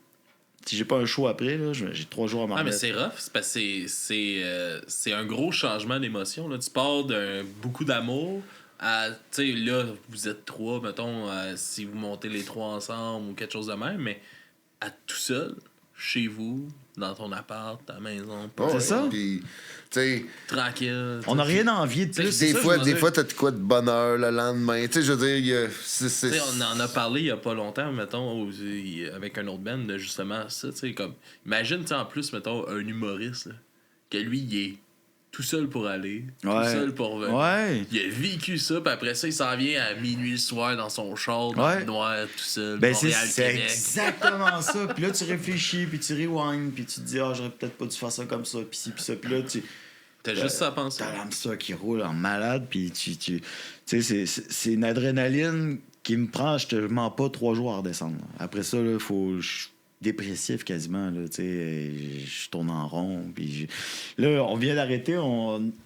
Si j'ai pas un show après, là, j'ai 3 jours à m'en remettre. Mais c'est rough, c'est parce que c'est un gros changement d'émotion. Là. Tu pars d'un beaucoup d'amour à, tu sais, là, vous êtes 3, mettons, si vous montez les 3 ensemble ou quelque chose de même, mais à tout seul, chez vous, dans ton appart, ta maison, C'est ça? Puis, tu sais, tranquille. On n'a rien à envier de plus. des ça, fois, je veux dire. t'as de quoi de bonheur le lendemain. Tu sais, je veux dire, T'sais, on en a parlé il y a pas longtemps, mettons, avec un autre band, de justement ça, tu sais, comme, imagine, tu sais, en plus, mettons, un humoriste, là, que lui, il est tout seul pour aller, tout seul pour revenir. Ouais. Il a vécu ça, puis après ça, il s'en vient à minuit le soir dans son char, dans Ouais. le noir, tout seul, Ben Montréal, c'est Québec. exactement ça. Puis là, tu réfléchis, puis tu rewind, puis tu te dis, j'aurais peut-être pas dû faire ça comme ça, puis ci, puis ça. Puis là, T'as juste ça à penser. t'as l'hamster qui roule en malade, puis tu sais, c'est une adrénaline qui me prend, je te mens pas, 3 jours à redescendre. Après ça, là, je suis dépressif quasiment, là, tu sais, je tourne en rond, puis là, on vient d'arrêter,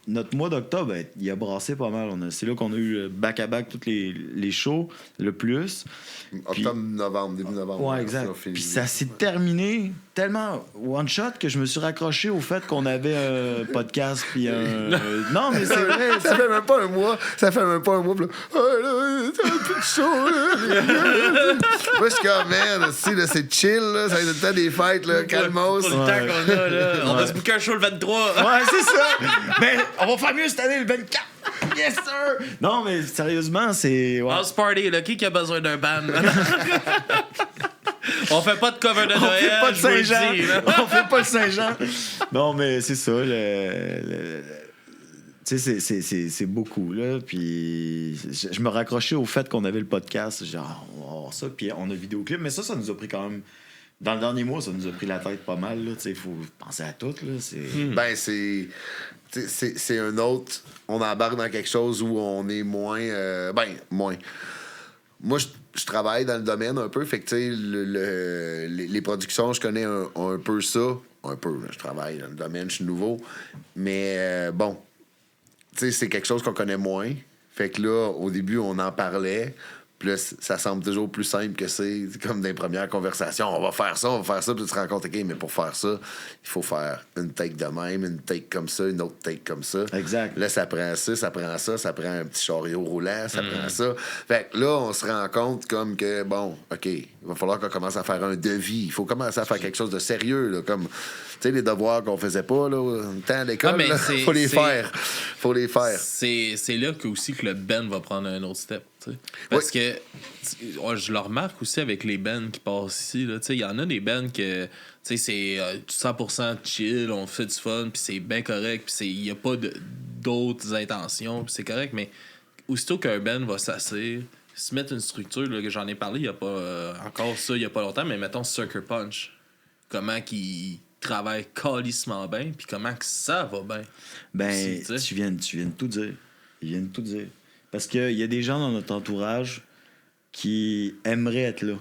notre mois d'octobre, ben, il a brassé pas mal. C'est là qu'on a eu back-à-back tous les shows, le plus. octobre, novembre, début novembre. Ouais, exact. Puis ça s'est terminé tellement one-shot que je me suis raccroché au fait qu'on avait un podcast, puis un... non, mais c'est vrai. Ça fait même pas un mois. Ça fait même pas un mois. Puis là, là, c'est un peu de chaud. Là. Moi, je suis comme, man, aussi, là, c'est chill. Là, ça va être le temps des fêtes. Là, calmos. Pour le temps qu'on a, là. On va se booker un show le 23. Ouais, c'est ça. Mais on va faire mieux cette année, le 24. Yes, sir. Non, mais sérieusement, c'est... Ouais. House party, là. Qui a besoin d'un band? On fait pas de cover de On Noël. fait pas de je vous le Saint-Jean. dis, là. On fait pas le Saint-Jean. Non, mais c'est ça. Tu sais, c'est beaucoup, là. Puis je me raccrochais au fait qu'on avait le podcast. Genre, on va voir ça. Puis on a le vidéoclip. Mais ça nous a pris quand même... Dans le dernier mois, ça nous a pris la tête pas mal, là. Tu sais, il faut penser à tout, là. Ben, c'est un autre. On embarque dans quelque chose où on est moins. Moins. Moi, je travaille dans le domaine un peu. Fait que, tu sais, les productions, je connais un peu ça. Un peu, là, je travaille dans le domaine, je suis nouveau. Mais bon, tu sais, c'est quelque chose qu'on connaît moins. Fait que là, au début, on en parlait. Puis là, ça semble toujours plus simple que c'est comme dans les premières conversations. On va faire ça. Puis tu te rends compte, OK, mais pour faire ça, il faut faire une take de même, une take comme ça, une autre take comme ça. Exact. Là, ça prend ça, ça prend ça, ça prend un petit chariot roulant, ça prend ça. Fait que là, on se rend compte comme que, bon, OK, il va falloir qu'on commence à faire un devis. Il faut commencer à faire quelque chose de sérieux, là, comme, tu sais, les devoirs qu'on faisait pas, là, au temps à l'école, mais là, faut les c'est- faire. Faut les faire. C'est là que aussi que le band va prendre un autre step. T'sais. Parce que je le remarque aussi avec les bands qui passent ici. Il y en a des bands que c'est 100% chill, on fait du fun, puis c'est bien correct, puis il n'y a pas d'autres intentions, puis c'est correct, mais aussitôt qu'un band va s'asseoir, se mettre une structure, là, que j'en ai parlé il n'y a pas encore ça, il n'y a pas longtemps, mais mettons Sucker Punch. Comment qu'ils travaillent calissement bien, puis comment que ça va bien. Ben, Aussi, tu sais. tu viens de tout dire. Ils viennent de tout dire. Parce qu'il y a des gens dans notre entourage qui aimeraient être là,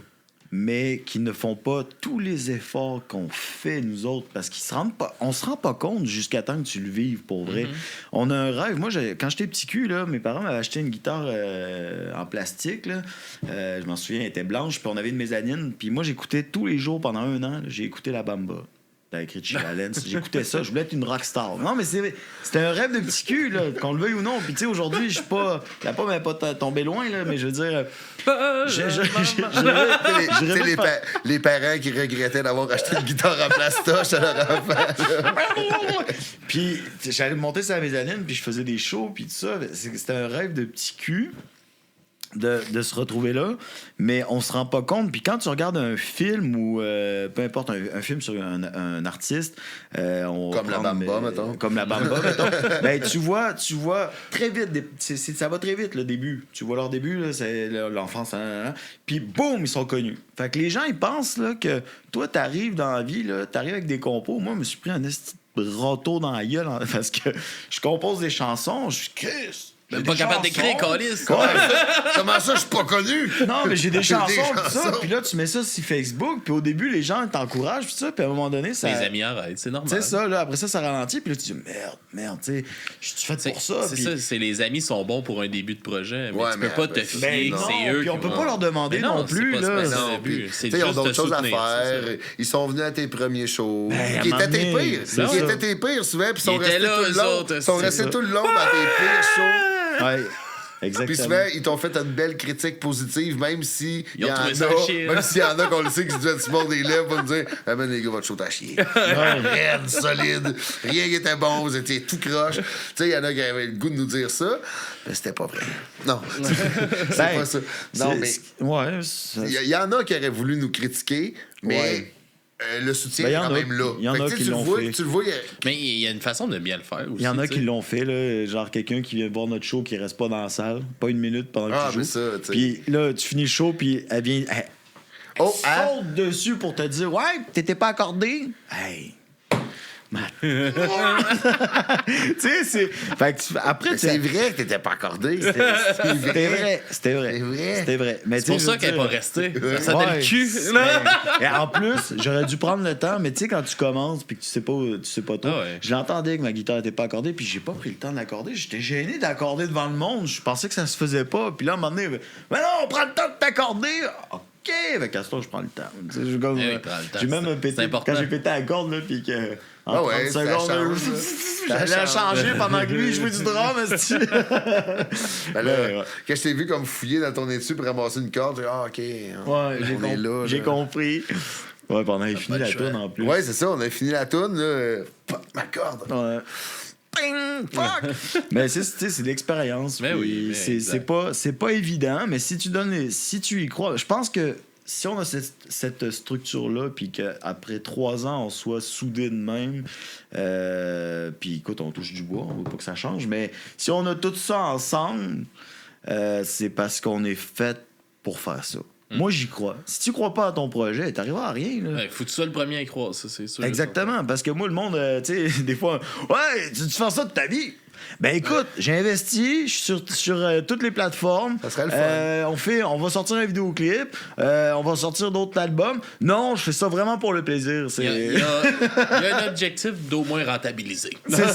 mais qui ne font pas tous les efforts qu'on fait, nous autres, parce qu'ils se rendent pas... On se rend pas compte jusqu'à temps que tu le vives, pour vrai. On a un rêve. Moi, quand j'étais petit cul, là, mes parents m'avaient acheté une guitare en plastique. Là. Je m'en souviens, elle était blanche, puis on avait une mezzanine. Puis moi, j'écoutais tous les jours pendant 1 an, là, j'ai écouté La Bamba. T'as écrit de Chick Valence. J'écoutais ça, je voulais être une rockstar. Non, mais c'était un rêve de petit cul, là, qu'on le veuille ou non. Puis, tu sais, aujourd'hui, je suis pas. La pomme n'est pas tombée loin, là, mais je veux dire. Les parents qui regrettaient d'avoir acheté une guitare en plastoche à leur enfant. Puis, j'allais monter sur la mezzanine, puis je faisais des shows, puis tout ça. C'était un rêve de petit cul. de se retrouver là, mais on se rend pas compte. Puis quand tu regardes un film ou peu importe, un film sur un artiste, Comme la Bamba, mettons. Comme la Bamba, mettons. Ben, tu vois très vite, ça va très vite le début. Tu vois leur début, là, c'est l'enfance, puis boum, ils sont connus. Fait que les gens, ils pensent là, que toi, t'arrives dans la vie, là, t'arrives avec des compos. Moi, je me suis pris un esti de râteau dans la gueule parce que je compose des chansons, je suis Chris. Même pas capable d'écrire, câlisse. Comment ça, je suis pas connu? Non, mais j'ai des chansons, pis ça. chansons. Puis là, tu mets ça sur Facebook. Puis au début, les gens t'encouragent, pis ça. Puis à un moment donné, ça. Les amis arrêtent, c'est normal. C'est ça, là. Après ça ralentit. Puis là, tu dis, merde, tu sais, je suis fait pour ça. C'est puis... ça, c'est les amis sont bons pour un début de projet. Mais Ouais, tu mais peux pas après, te ben fier non, que c'est eux puis on qui peut vont- pas leur demander Mais non plus, c'est pas là. ça Non, le but. puis, C'est tu sais, ils ont juste d'autres te choses à soutenir, c'est faire. Ils sont venus à tes premiers shows. Ben, qui à un étaient tes moment donné, pires. c'est Qui ça. étaient tes pires souvent. Puis ils sont Ils étaient restés là, tout le eux long. autres, Ils sont c'est restés ça. tout le long dans tes pires shows. Ouais, Puis exactement. souvent, ils t'ont fait une belle critique positive, même si Ils ont trouvé ça à chier, même là. s'il y en a qu'on le sait qui se devaient se mordre les lèvres pour me dire ah ben les gars, votre show t'a chier. Raide, solide, rien qui était bon, vous étiez tout croche. Tu sais, il y en a qui avaient le goût de nous dire ça, mais c'était pas vrai. Non, c'est Ben, pas ça. Non, mais Ouais. il y en a qui auraient voulu nous critiquer, mais Ouais. Le soutien Ben, est y en quand a- même là. y en Fait que, a tu sais, qui tu le l'ont vois, fait. tu le vois, Mais il y a une façon de bien le faire aussi. Il y en a tu qui sais. l'ont fait, là, genre quelqu'un qui vient voir notre show qui reste pas dans la salle, pas une minute pendant Ah, que tu mais joues. ça, tu sais. Puis là, tu finis le show, puis elle vient. Elle Oh, hein? saute dessus pour te dire ouais, t'étais pas accordé. Hey. Tu sais, c'est. Fait que après, Mais c'est vrai que t'étais pas accordé. C'était vrai. C'est vrai. C'était vrai. Mais C'est pour ça qu'elle n'est pas restée. Ça Ouais, donne le cul. Et en plus, j'aurais dû prendre le temps, mais tu sais, quand tu commences puis que tu sais pas trop, Ah ouais. je l'entendais que ma guitare était pas accordée, puis j'ai pas pris le temps de l'accorder. J'étais gêné d'accorder devant le monde. Je pensais que ça se faisait pas. Puis là, à un moment donné, mais non, on prend le temps de t'accorder. OK, avec Aston, je prends le temps. Tu sais, Eh oui, prends le temps, j'ai même c'est pété. important. Quand j'ai pété la corde, là, puis que. En Ah 30 ouais, ça secondes, change, j'allais ça changer pendant que lui jouait du drum, esti. Ben là, Ouais. quand je t'ai vu comme fouiller dans ton étui pour ramasser une corde, j'ai dit, ah, OK. Ouais, j'ai là. compris. Ouais, pendant qu'il finit pas de la choix. tourne en plus. Ouais, c'est ça, on a fini la toune, là. Ma corde. Ouais. Ping! Fuck! Mais c'est de l'expérience. Mais puis oui, mais exact. c'est pas évident, mais si tu y crois, je pense que si on a cette structure-là, puis qu'après 3 ans, on soit soudés de même, puis écoute, on touche du bois, on veut pas que ça change, mais si on a tout ça ensemble, c'est parce qu'on est fait pour faire ça. Moi, j'y crois. Si tu crois pas à ton projet, t'arriveras à rien. Là. Ouais, faut que tu sois le premier à y croire, ça, c'est sûr. Exactement, parce que moi, le monde, tu sais, des fois, ouais, tu fais ça de ta vie. Ben écoute, j'ai investi, je suis sur toutes les plateformes. Ça serait le fun. On va sortir un vidéoclip, on va sortir d'autres albums. Non, je fais ça vraiment pour le plaisir. Il y a un objectif d'au moins rentabiliser. C'est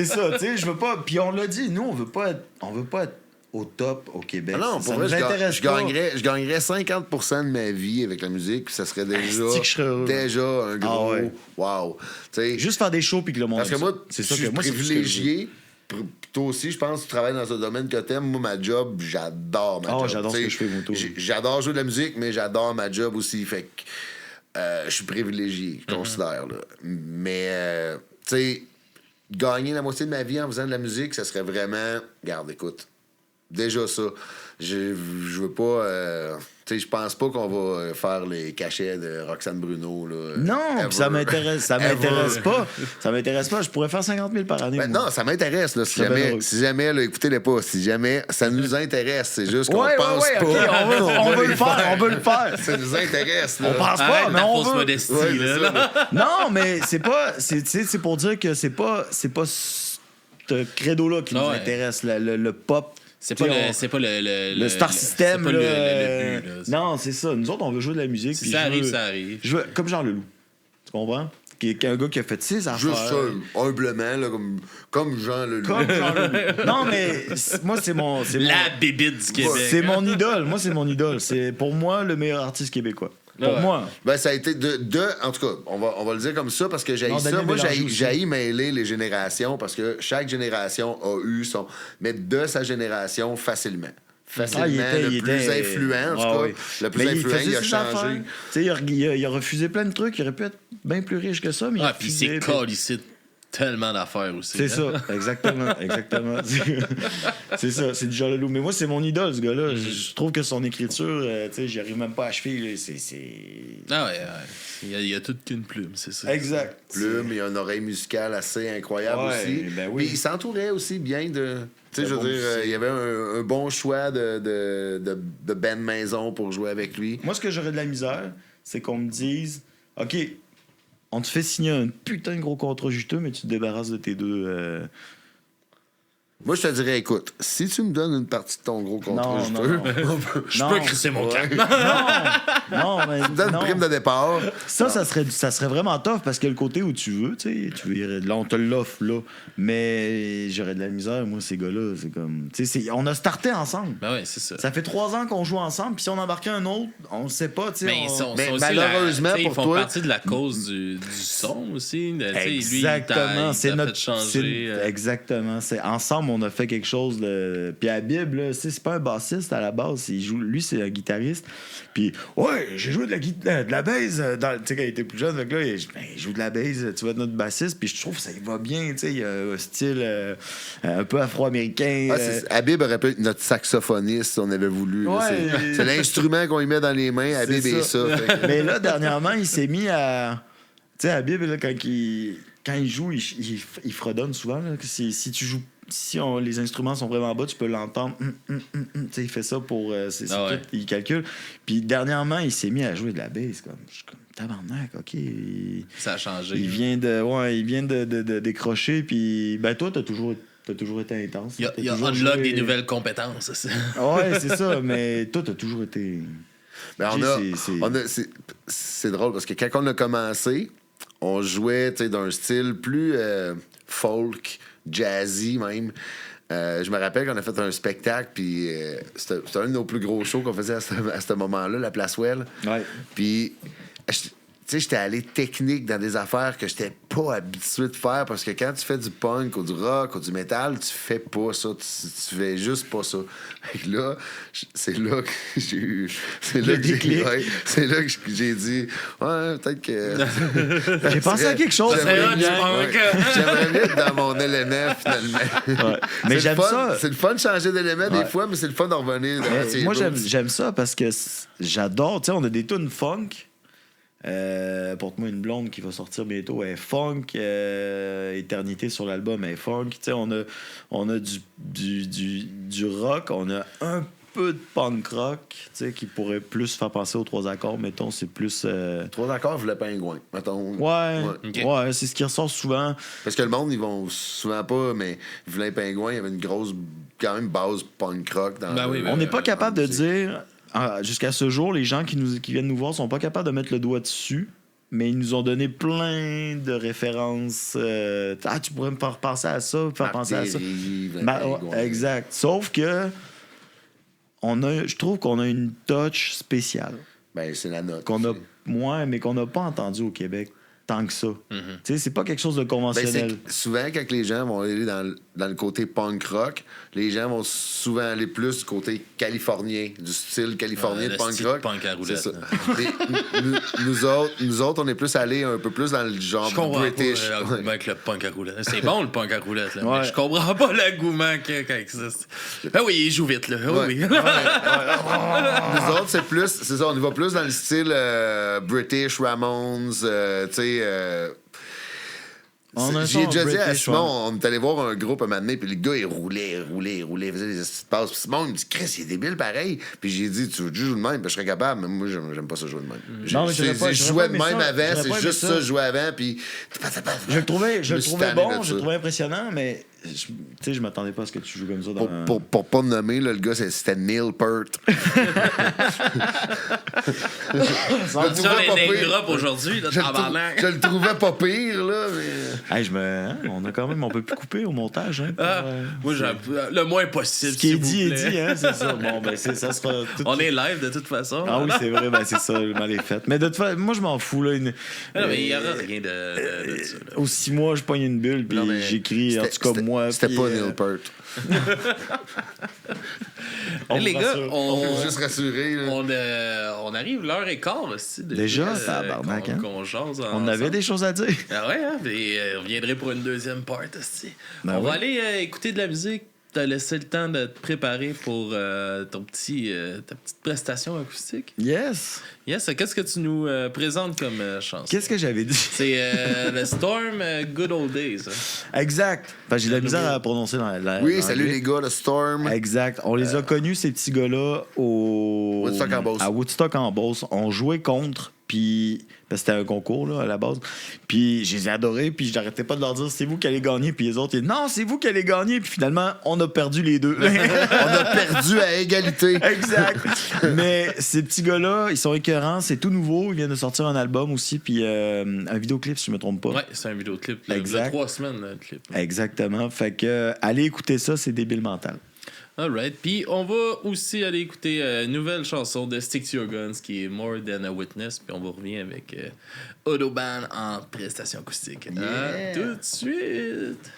ça, tu sais, je veux pas. Puis on l'a dit, nous, on veut pas être au top au Québec. Ah non, ça pour vrai, nous intéresse pas. je gagnerais 50% de ma vie avec la musique, puis ça serait déjà, Asti que je serais heureux. un gros Ah ouais. wow. Tu sais, Juste faire des shows puis que le monde. parce que aime moi, ça. C'est je ça suis que moi, c'est tout ce que je veux. privilégié. Toi aussi, je pense que tu travailles dans un domaine que t'aimes. Moi, ma job, j'adore ma job. J'adore ce T'sais, que je fais, moto. J'adore jouer de la musique, mais j'adore ma job aussi. Fait que je suis privilégié, je considère. Là. Mais, tu sais, gagner la moitié de ma vie en faisant de la musique, ça serait vraiment... Regarde, écoute, déjà ça. Je veux pas... tu sais, je pense pas qu'on va faire les cachets de Roxane Bruno. Là, Non, ever. puis ça m'intéresse Ever. pas. Ça m'intéresse pas. Je pourrais faire 50 000 par année. Ben moi. non, ça m'intéresse. Là, serais bien heureux. si jamais là, écoutez-les pas, si jamais ça nous intéresse, c'est juste qu'on Ouais, pense ok, pas. on veut le faire, on veut le faire. Ça nous intéresse. Là. On pense pas, Arrête mais ta on fausse veut. modestie, Ouais, là, c'est là. ça. Non, mais c'est pas. C'est pour dire que c'est pas ce credo-là qui nous Ouais. intéresse, le pop. C'est Tu pas, sais, c'est pas le star system. C'est pas là, le but. Là. Non, c'est ça. Nous autres, on veut jouer de la musique. Si puis ça je arrive, veux- ça arrive. Je veux, comme Jean Leloup. Tu comprends? Qui est un gars qui a fait ses affaires. Juste ça, humblement, là, comme Jean Leloup. Comme Jean Leloup. Non, mais moi, c'est mon. La bébite du Québec. C'est mon idole. Moi, c'est mon idole. C'est pour moi le meilleur artiste québécois. Pour Ouais. moi. Ben, ça a été en tout cas, on va le dire comme ça parce que j'ai Non, ça. Daniel Moi, Bélanger aussi. j'ai mêler les générations parce que chaque génération a eu son. Mais de sa génération, facilement. Facilement, le plus influent, en tout cas. Le plus Mais influent, faisait il a ses changé. affaires. Tu sais, il a refusé plein de trucs. Il aurait pu être bien plus riche que ça, mais il Ah, a puis refusé. c'est call ici. tellement d'affaires aussi. C'est hein. ça, exactement. C'est ça, c'est du genre Leloup. Mais moi, c'est mon idole, ce gars-là. Je trouve que son écriture, tu sais, j'y arrive même pas à achever. Là. Ah ouais. Il y a toute qu'une plume, c'est ça. Exact. Plume, il y a une oreille musicale assez incroyable Ouais, aussi. ben oui. Puis il s'entourait aussi bien de. Tu sais, je veux bon dire, musicien. il y avait un bon choix de band maison pour jouer avec lui. Moi, ce que j'aurais de la misère, c'est qu'on me dise OK, on te fait signer un putain de gros contrat juteux, mais tu te débarrasses de tes deux. Moi, je te dirais, écoute, si tu me donnes une partie de ton gros contrat Non, juteux, Je peux crisser mon camp. Non, mais. tu me donnes une non. prime de départ. Ça serait vraiment tough parce que le côté où tu veux, tu veux, là, on te l'offre, là. Mais j'aurais de la misère, moi, ces gars-là. C'est comme. On a starté ensemble. Ben ouais, c'est ça. Ça fait 3 ans qu'on joue ensemble, puis si on embarquait un autre, on sait pas, tu sais. Mais ils sont Mais aussi malheureusement tu sais, pour ils font toi- partie de la cause du son aussi. Tu sais, lui, Exactement, c'est il t'a notre fait changer. exactement, c'est ensemble on a fait quelque chose de puis Habib là, c'est pas un bassiste à la base, il joue lui c'est un guitariste. Puis ouais, j'ai joué de la bass dans tu sais quand il était plus jeune, fait que là il joue de la bass, tu vas être notre bassiste, puis je trouve que ça y va bien, tu sais, il a un style un peu afro-américain. Habib aurait pu être notre saxophoniste si on avait voulu. Là. Ouais. C'est l'instrument qu'on lui met dans les mains. Habib est ça. Fait que- Mais là, dernièrement, il s'est mis à. Tu sais, Habib, là, quand il joue, il fredonne souvent. Là, que si tu joues. Les instruments sont vraiment bas, tu peux l'entendre. Tu sais, il fait ça pour. C'est ouais. tout, il calcule. Puis dernièrement, il s'est mis à jouer de la bass. Je suis comme tabarnak, OK. Ça a changé. Il vient de décrocher. Puis, ben, toi, t'as toujours été intense. Il y a toujours unlock joué- des nouvelles compétences. ça. Ouais, c'est ça. Mais toi, t'as toujours été. Ben, C'est- c'est drôle parce que quand on a commencé, on jouait tu sais, d'un style plus folk, jazzy même. Je me rappelle qu'on a fait un spectacle, puis c'était un de nos plus gros shows qu'on faisait à ce moment-là, la Place Well. Ouais. Puis, tu sais, j'étais allé technique dans des affaires que j'étais pas habitué de faire parce que quand tu fais du punk ou du rock ou du métal, tu fais pas ça. Tu fais juste pas ça. Fait que là, c'est là que j'ai eu. C'est là que j'ai dit, ouais, peut-être que. J'ai pensé à quelque chose. J'aimerais bien, punk. j'aimerais bien être dans mon élément, finalement. Ouais. Mais C'est j'aime le fun, ça. C'est le fun de changer d'élément des fois, mais c'est le fun de revenir dans Mais ses moi, roots. j'aime ça parce que j'adore. Tu sais, on a des tunes funk. Porte-moi une blonde qui va sortir bientôt. Elle est funk. Éternité sur l'album, elle est funk. Tu sais, on a du rock. On a un peu de punk rock, tu sais, qui pourrait plus faire penser aux 3 accords. Mettons, c'est plus. 3 accords, je voulais pingouin. Mettons. Ouais, c'est ce qui ressort souvent. Parce que le monde, ils vont souvent pas, mais Vilain Pingouin, il y avait une grosse, quand même, base punk rock dans Ben oui, le- ben On n'est pas capable de musique. dire. Jusqu'à ce jour, les gens qui viennent nous voir sont pas capables de mettre le doigt dessus, mais ils nous ont donné plein de références. Tu pourrais me faire penser à ça, faire penser à ça. Martyrie, Vilain Ben, Pingouin. ouais, exact. Sauf que je trouve qu'on a une touch spéciale Ben, c'est la note. qu'on a moins, mais qu'on n'a pas entendu au Québec tant que ça. Tu sais, c'est pas quelque chose de Ben, conventionnel. c'est souvent, quand les gens vont aller dans le côté punk rock, les gens vont souvent aller plus du côté californien, du style californien de le punk style rock. punk à roulette, C'est ça. là. Mais nous autres, on est plus allés un peu plus dans le genre Je comprends British. pas l'engouement avec le punk à roulette. C'est bon le punk à roulette, là, Ouais. mais je comprends pas l'engouement qui existe. Ah oui, il joue vite, là. Ah Ouais. oui. Nous autres, c'est ça, on y va plus dans le style British, Ramones, tu sais. On a un J'ai son déjà dit à British, Simon, ouais. on est allé voir un groupe un moment donné, puis le gars, il roulait, il faisait des petites passes. Puis Simon, il me dit, Chris, il est débile pareil. Puis j'ai dit, tu veux jouer de même? Puis je serais capable, mais moi, j'aime pas ça jouer de même. Non, mais j'aurais pas- Je j'aurais jouais pas de aimé même ça. avant, J'aurais c'est pas aimé juste ça. ça, je jouais avant, puis. Je le trouvais me suis tanné bon, de je ça. le trouvais impressionnant, mais tu sais, je m'attendais pas à ce que tu joues comme ça dans Pour pas me nommer, là, le gars, c'était Neil Peart. On le dit trouvais ça pas les name pire. drop aujourd'hui, là, Je tabarnak. le trouvais pas pire, là, mais. Hey, on peut plus couper au montage. Hein, Ah, moi, le moins possible. Ce qui est s'il vous dit est plaît. dit, hein, c'est ça. Bon, ben, ça sera tout. On est live de toute façon. Ah oui, c'est vrai, ben, c'est ça, le mal est fait. Mais de toute façon, moi, je m'en fous. Là, Ah non, mais il y aura rien de ça. là. Aux 6 mois, je pogne une bulle, puis Non, mais j'écris, en tout cas, c'était moi. C'était puis, pas Neil Peart. Les gars, On veut juste rassurer. Là. on arrive l'heure et quart aussi. Déjà, tabarnak, hein? qu'on jase On avait des choses à dire. Ah ouais, hein? Et, on reviendrait pour une deuxième part aussi. Ben on va oui. aller écouter de la musique. T'as laissé le temps de te préparer pour ta petite prestation acoustique. Yes. Yes, qu'est-ce que tu nous présentes comme chanson? Qu'est-ce que j'avais dit? C'est le Storm Good Old Days. Hein? Exact. Enfin, j'ai de la misère à prononcer dans la. Oui, salut les gars, le Storm. Exact. On les a connus, ces petits gars-là, Woodstock en Beauce. à Woodstock en Beauce. On jouait contre, puis parce que c'était un concours là, à la base. Puis je les ai adorés, puis j'arrêtais pas de leur dire c'est vous qui allez gagner, puis les autres ils disaient non, c'est vous qui allez gagner, puis finalement on a perdu les deux. On a perdu à égalité. Exact. Mais ces petits gars-là, ils sont écœurants, c'est tout nouveau, ils viennent de sortir un album aussi, puis un vidéoclip si je me trompe pas. Ouais, c'est un vidéoclip. Il y Exact. a 3 semaines, le clip. Exactement. Fait que allez écouter ça, c'est débile mental. Alright. Puis on va aussi aller écouter une nouvelle chanson de Stick to Your Guns qui est More Than a Witness. Puis on va revenir avec Autobahn en prestation acoustique. À tout de suite.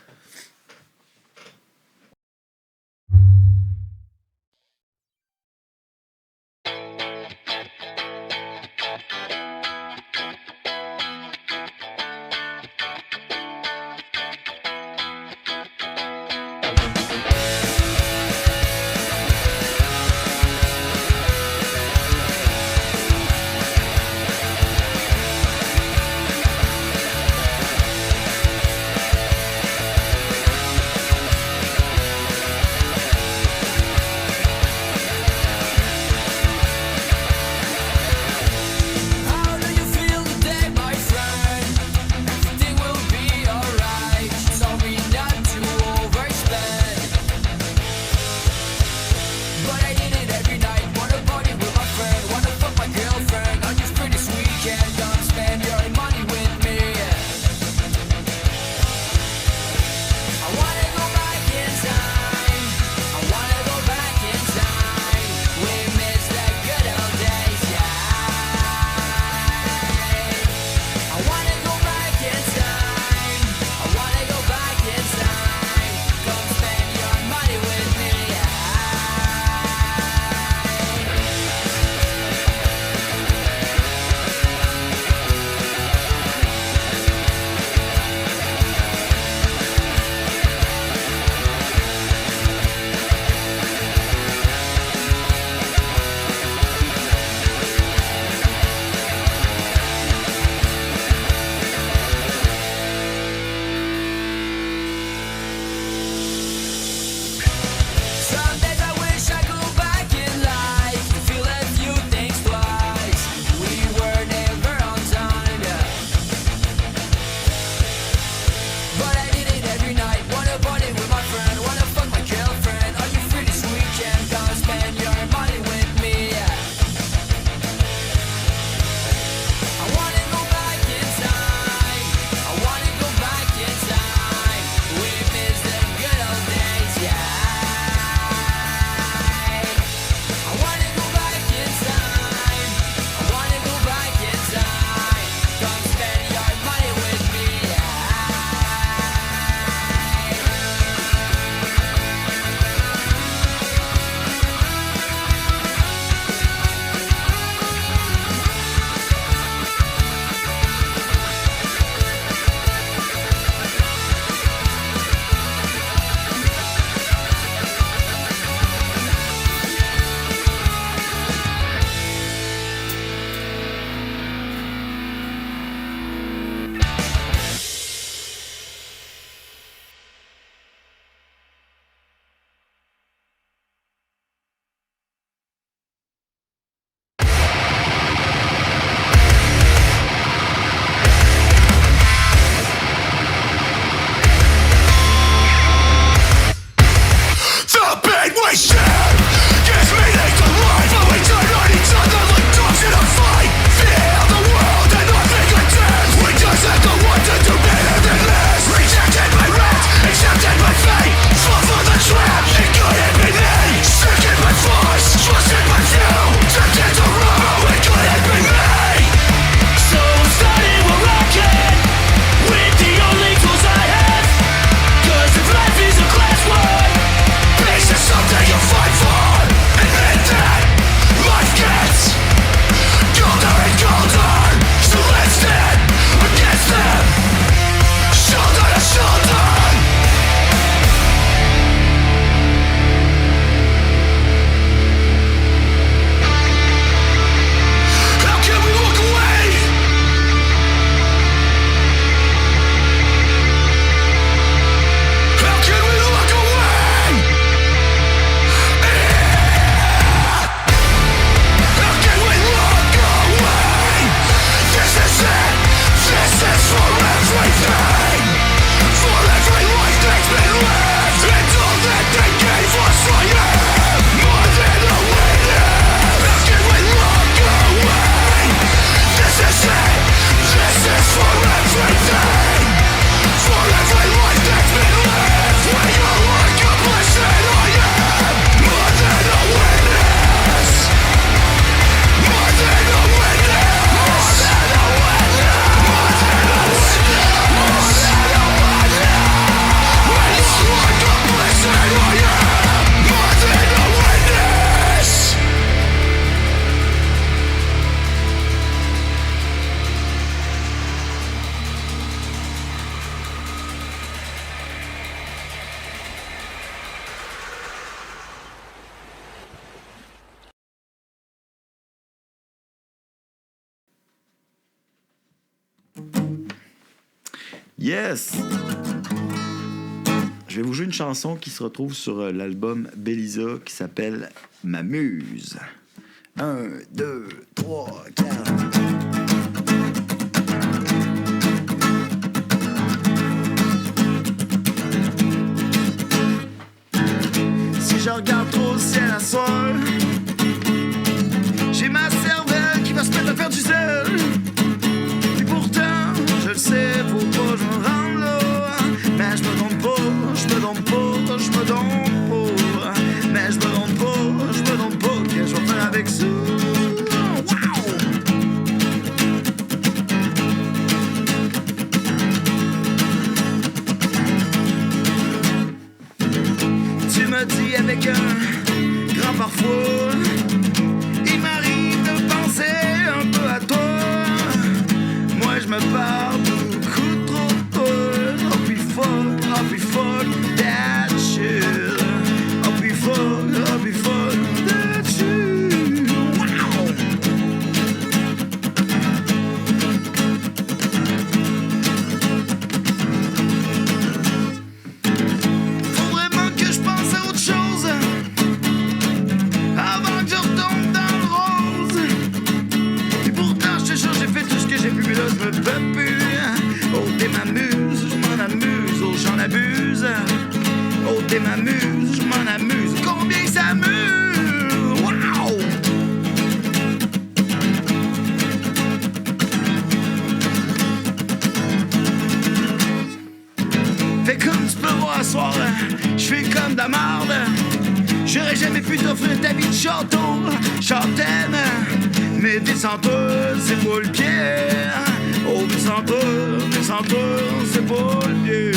Yes! Je vais vous jouer une chanson qui se retrouve sur l'album Bélisa qui s'appelle Ma Muse. 1, 2, 3, 4. Si je regarde trop au ciel à soir, j'ai ma cervelle qui va se mettre à faire du sel. Et pourtant, je le sais, faut pas que je me rende là. Mais je me donne pas, je me donne pas, je me donne pas. Mais je me donne pas, je me donne pas. Qu'est-ce que je vais faire avec ça? Tu me dis avec un grand parfois, il m'arrive de penser un peu à toi. Moi je me parle beaucoup trop de toi. Oh puis fuck that shit. Oh puis fuck that shit. Wow. Faut vraiment que je pense à autre chose avant que je retombe dans le rose. Et pourtant je te jure j'ai fait tout ce que j'ai pu, mais là je me peux plus. Oh t'es ma muse, je m'en amuse, oh j'en abuse. Oh t'es ma muse, je m'en amuse, combien ça amuse. Wow. Fais comme tu peux voir ce soir, je fais comme de la marde. J'aurais jamais pu t'offrir ta vie de château, châtaine. Mais descends-toi, c'est pas le pied. Oh, descends-toi, c'est pas le pied.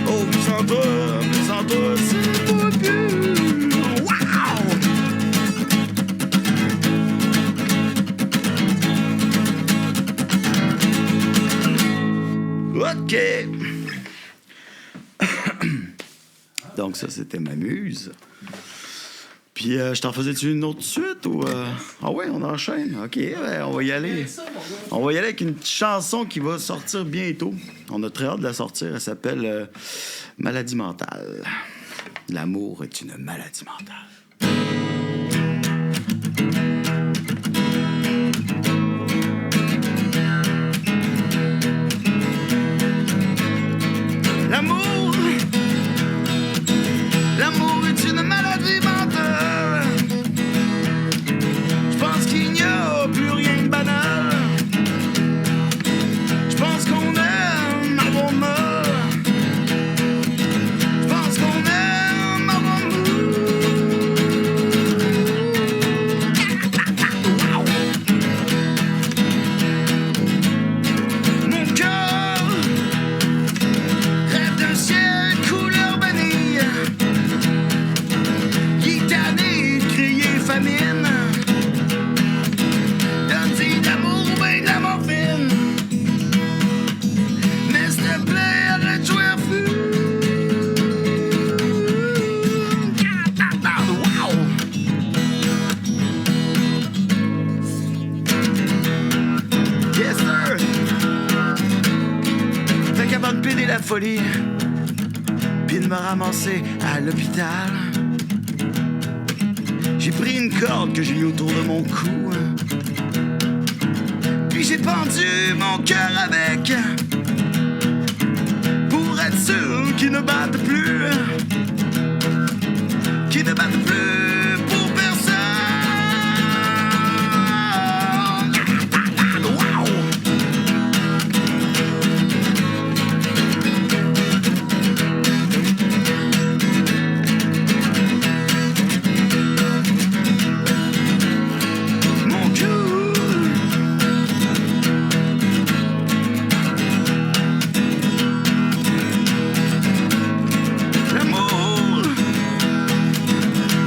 Oh, descends-toi, c'est pas le pied. Wow! OK. Donc ça, c'était ma muse. Puis je t'en faisais-tu une autre suite ou... Ah ouais, on enchaîne. OK, on va y aller. On va y aller avec une chanson qui va sortir bientôt. On a très hâte de la sortir. Elle s'appelle Maladie mentale. L'amour est une maladie mentale. L'amour est une maladie mentale. Je pense qu'il n'y a plus rien de banal. Je pense qu'on aime avoir mal. Je pense qu'on aime avoir mal. Mon cœur rêve d'un ciel couleur vanille. Famine, donne-t-il d'amour ou bien de la morphine. Mais s'il te plaît, arrête de jouer à fou. Wow! Yes, sir! Fait qu'avant de péder la folie, puis de me ramasser à l'hôpital, j'ai pris une corde que j'ai mis autour de mon cou. Puis j'ai pendu mon cœur avec, pour être sûr qu'il ne batte plus. Qu'il ne batte plus pour personne. Wow!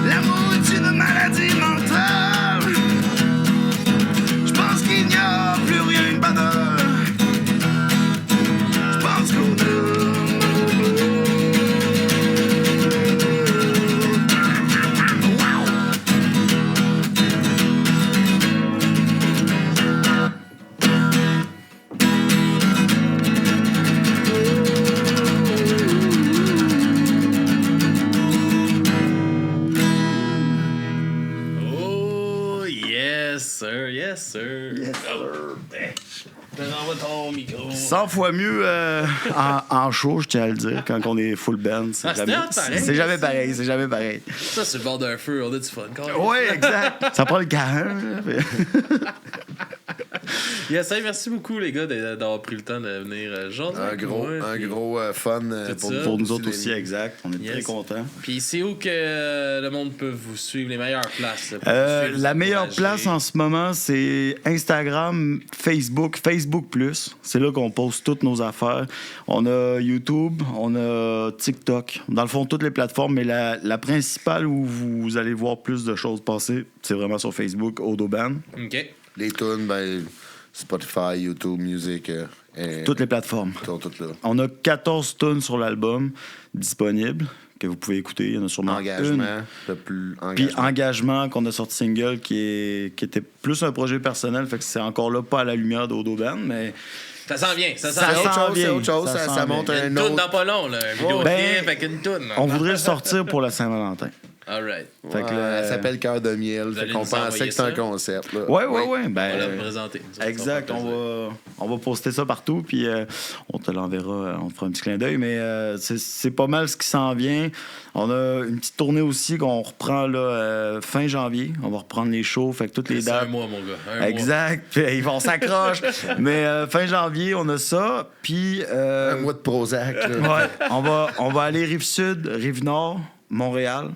L'amour sir. Yes, Je te renvoie ton micro. 100 fois mieux en show, je tiens à le dire, quand on est full band. C'est c'était hot, pareil. c'est jamais pareil, c'est jamais pareil. Ça, c'est le bord d'un feu, on a du fun. Oui, exact. Ça prend le carré. Yes, hey, merci beaucoup, les gars, d'avoir pris le temps de venir jaser Un avec gros, moi, un puis- gros fun Tout ça. Pour nous autres aussi, exact. On est Yes. très contents. Puis c'est où que le monde peut vous suivre, les meilleures places? là, pour vous suivre, La vous meilleure encourager? place en ce moment, c'est Instagram, Facebook, Facebook+. C'est là qu'on poste toutes nos affaires. On a YouTube, on a TikTok. Dans le fond, toutes les plateformes, mais la principale où vous allez voir plus de choses passer, c'est vraiment sur Facebook, Odoban. OK. Les tunes, ben, Spotify, YouTube, Music. Toutes les plateformes. Sont toutes là. On a 14 tunes sur l'album disponibles que vous pouvez écouter. Il y en a sûrement Engagement. une. Le plus Puis engagement. Engagement, qu'on a sorti single, qui était plus un projet personnel, fait que c'est encore là pas à la lumière d'Odoban, mais Ça s'en vient, ça s'en Ça vient. s'en C'est vient. autre chose. Ça Ça, s'en ça vient. montre Il y a un une toune autre. dans pas long, là. Un vidéoclip Ben, avec une toune. on voudrait le sortir pour la Saint-Valentin. All right. Fait que Ouais, là, elle s'appelle Cœur de miel. Fait allez qu'on nous pensait envoyer que c'était un ça? concept. Là. Ouais. On va la Ben, présenter. Ça, exact. ça va faire plaisir. On va poster ça partout, puis on te l'enverra. On te fera un petit clin d'œil, mais c'est pas mal ce qui s'en vient. On a une petite tournée aussi qu'on reprend là, fin janvier. On va reprendre les shows, fait que toutes les C'est un dates. mois, mon gars. Un Exact. Puis, ils vont s'accrocher. Mais fin janvier, on a ça. Puis. Un mois de Prozac. là. Ouais, on va aller Rive-Sud, Rive-Nord, Montréal,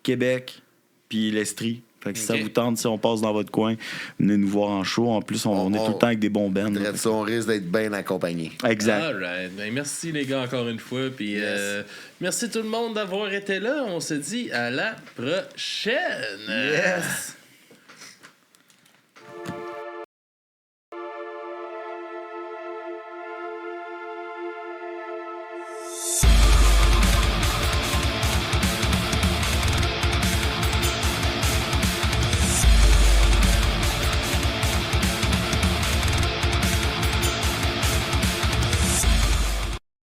Québec, puis l'Estrie. Fait que si ça Ok. vous tente, si on passe dans votre coin, venez nous voir en show. En plus, on est tout le temps avec des bons bands. Drette ça, on risque d'être bien accompagné. Exact. All right. Ben, merci, les gars, encore une fois. Puis merci tout le monde d'avoir été là. On se dit à la prochaine. Yes.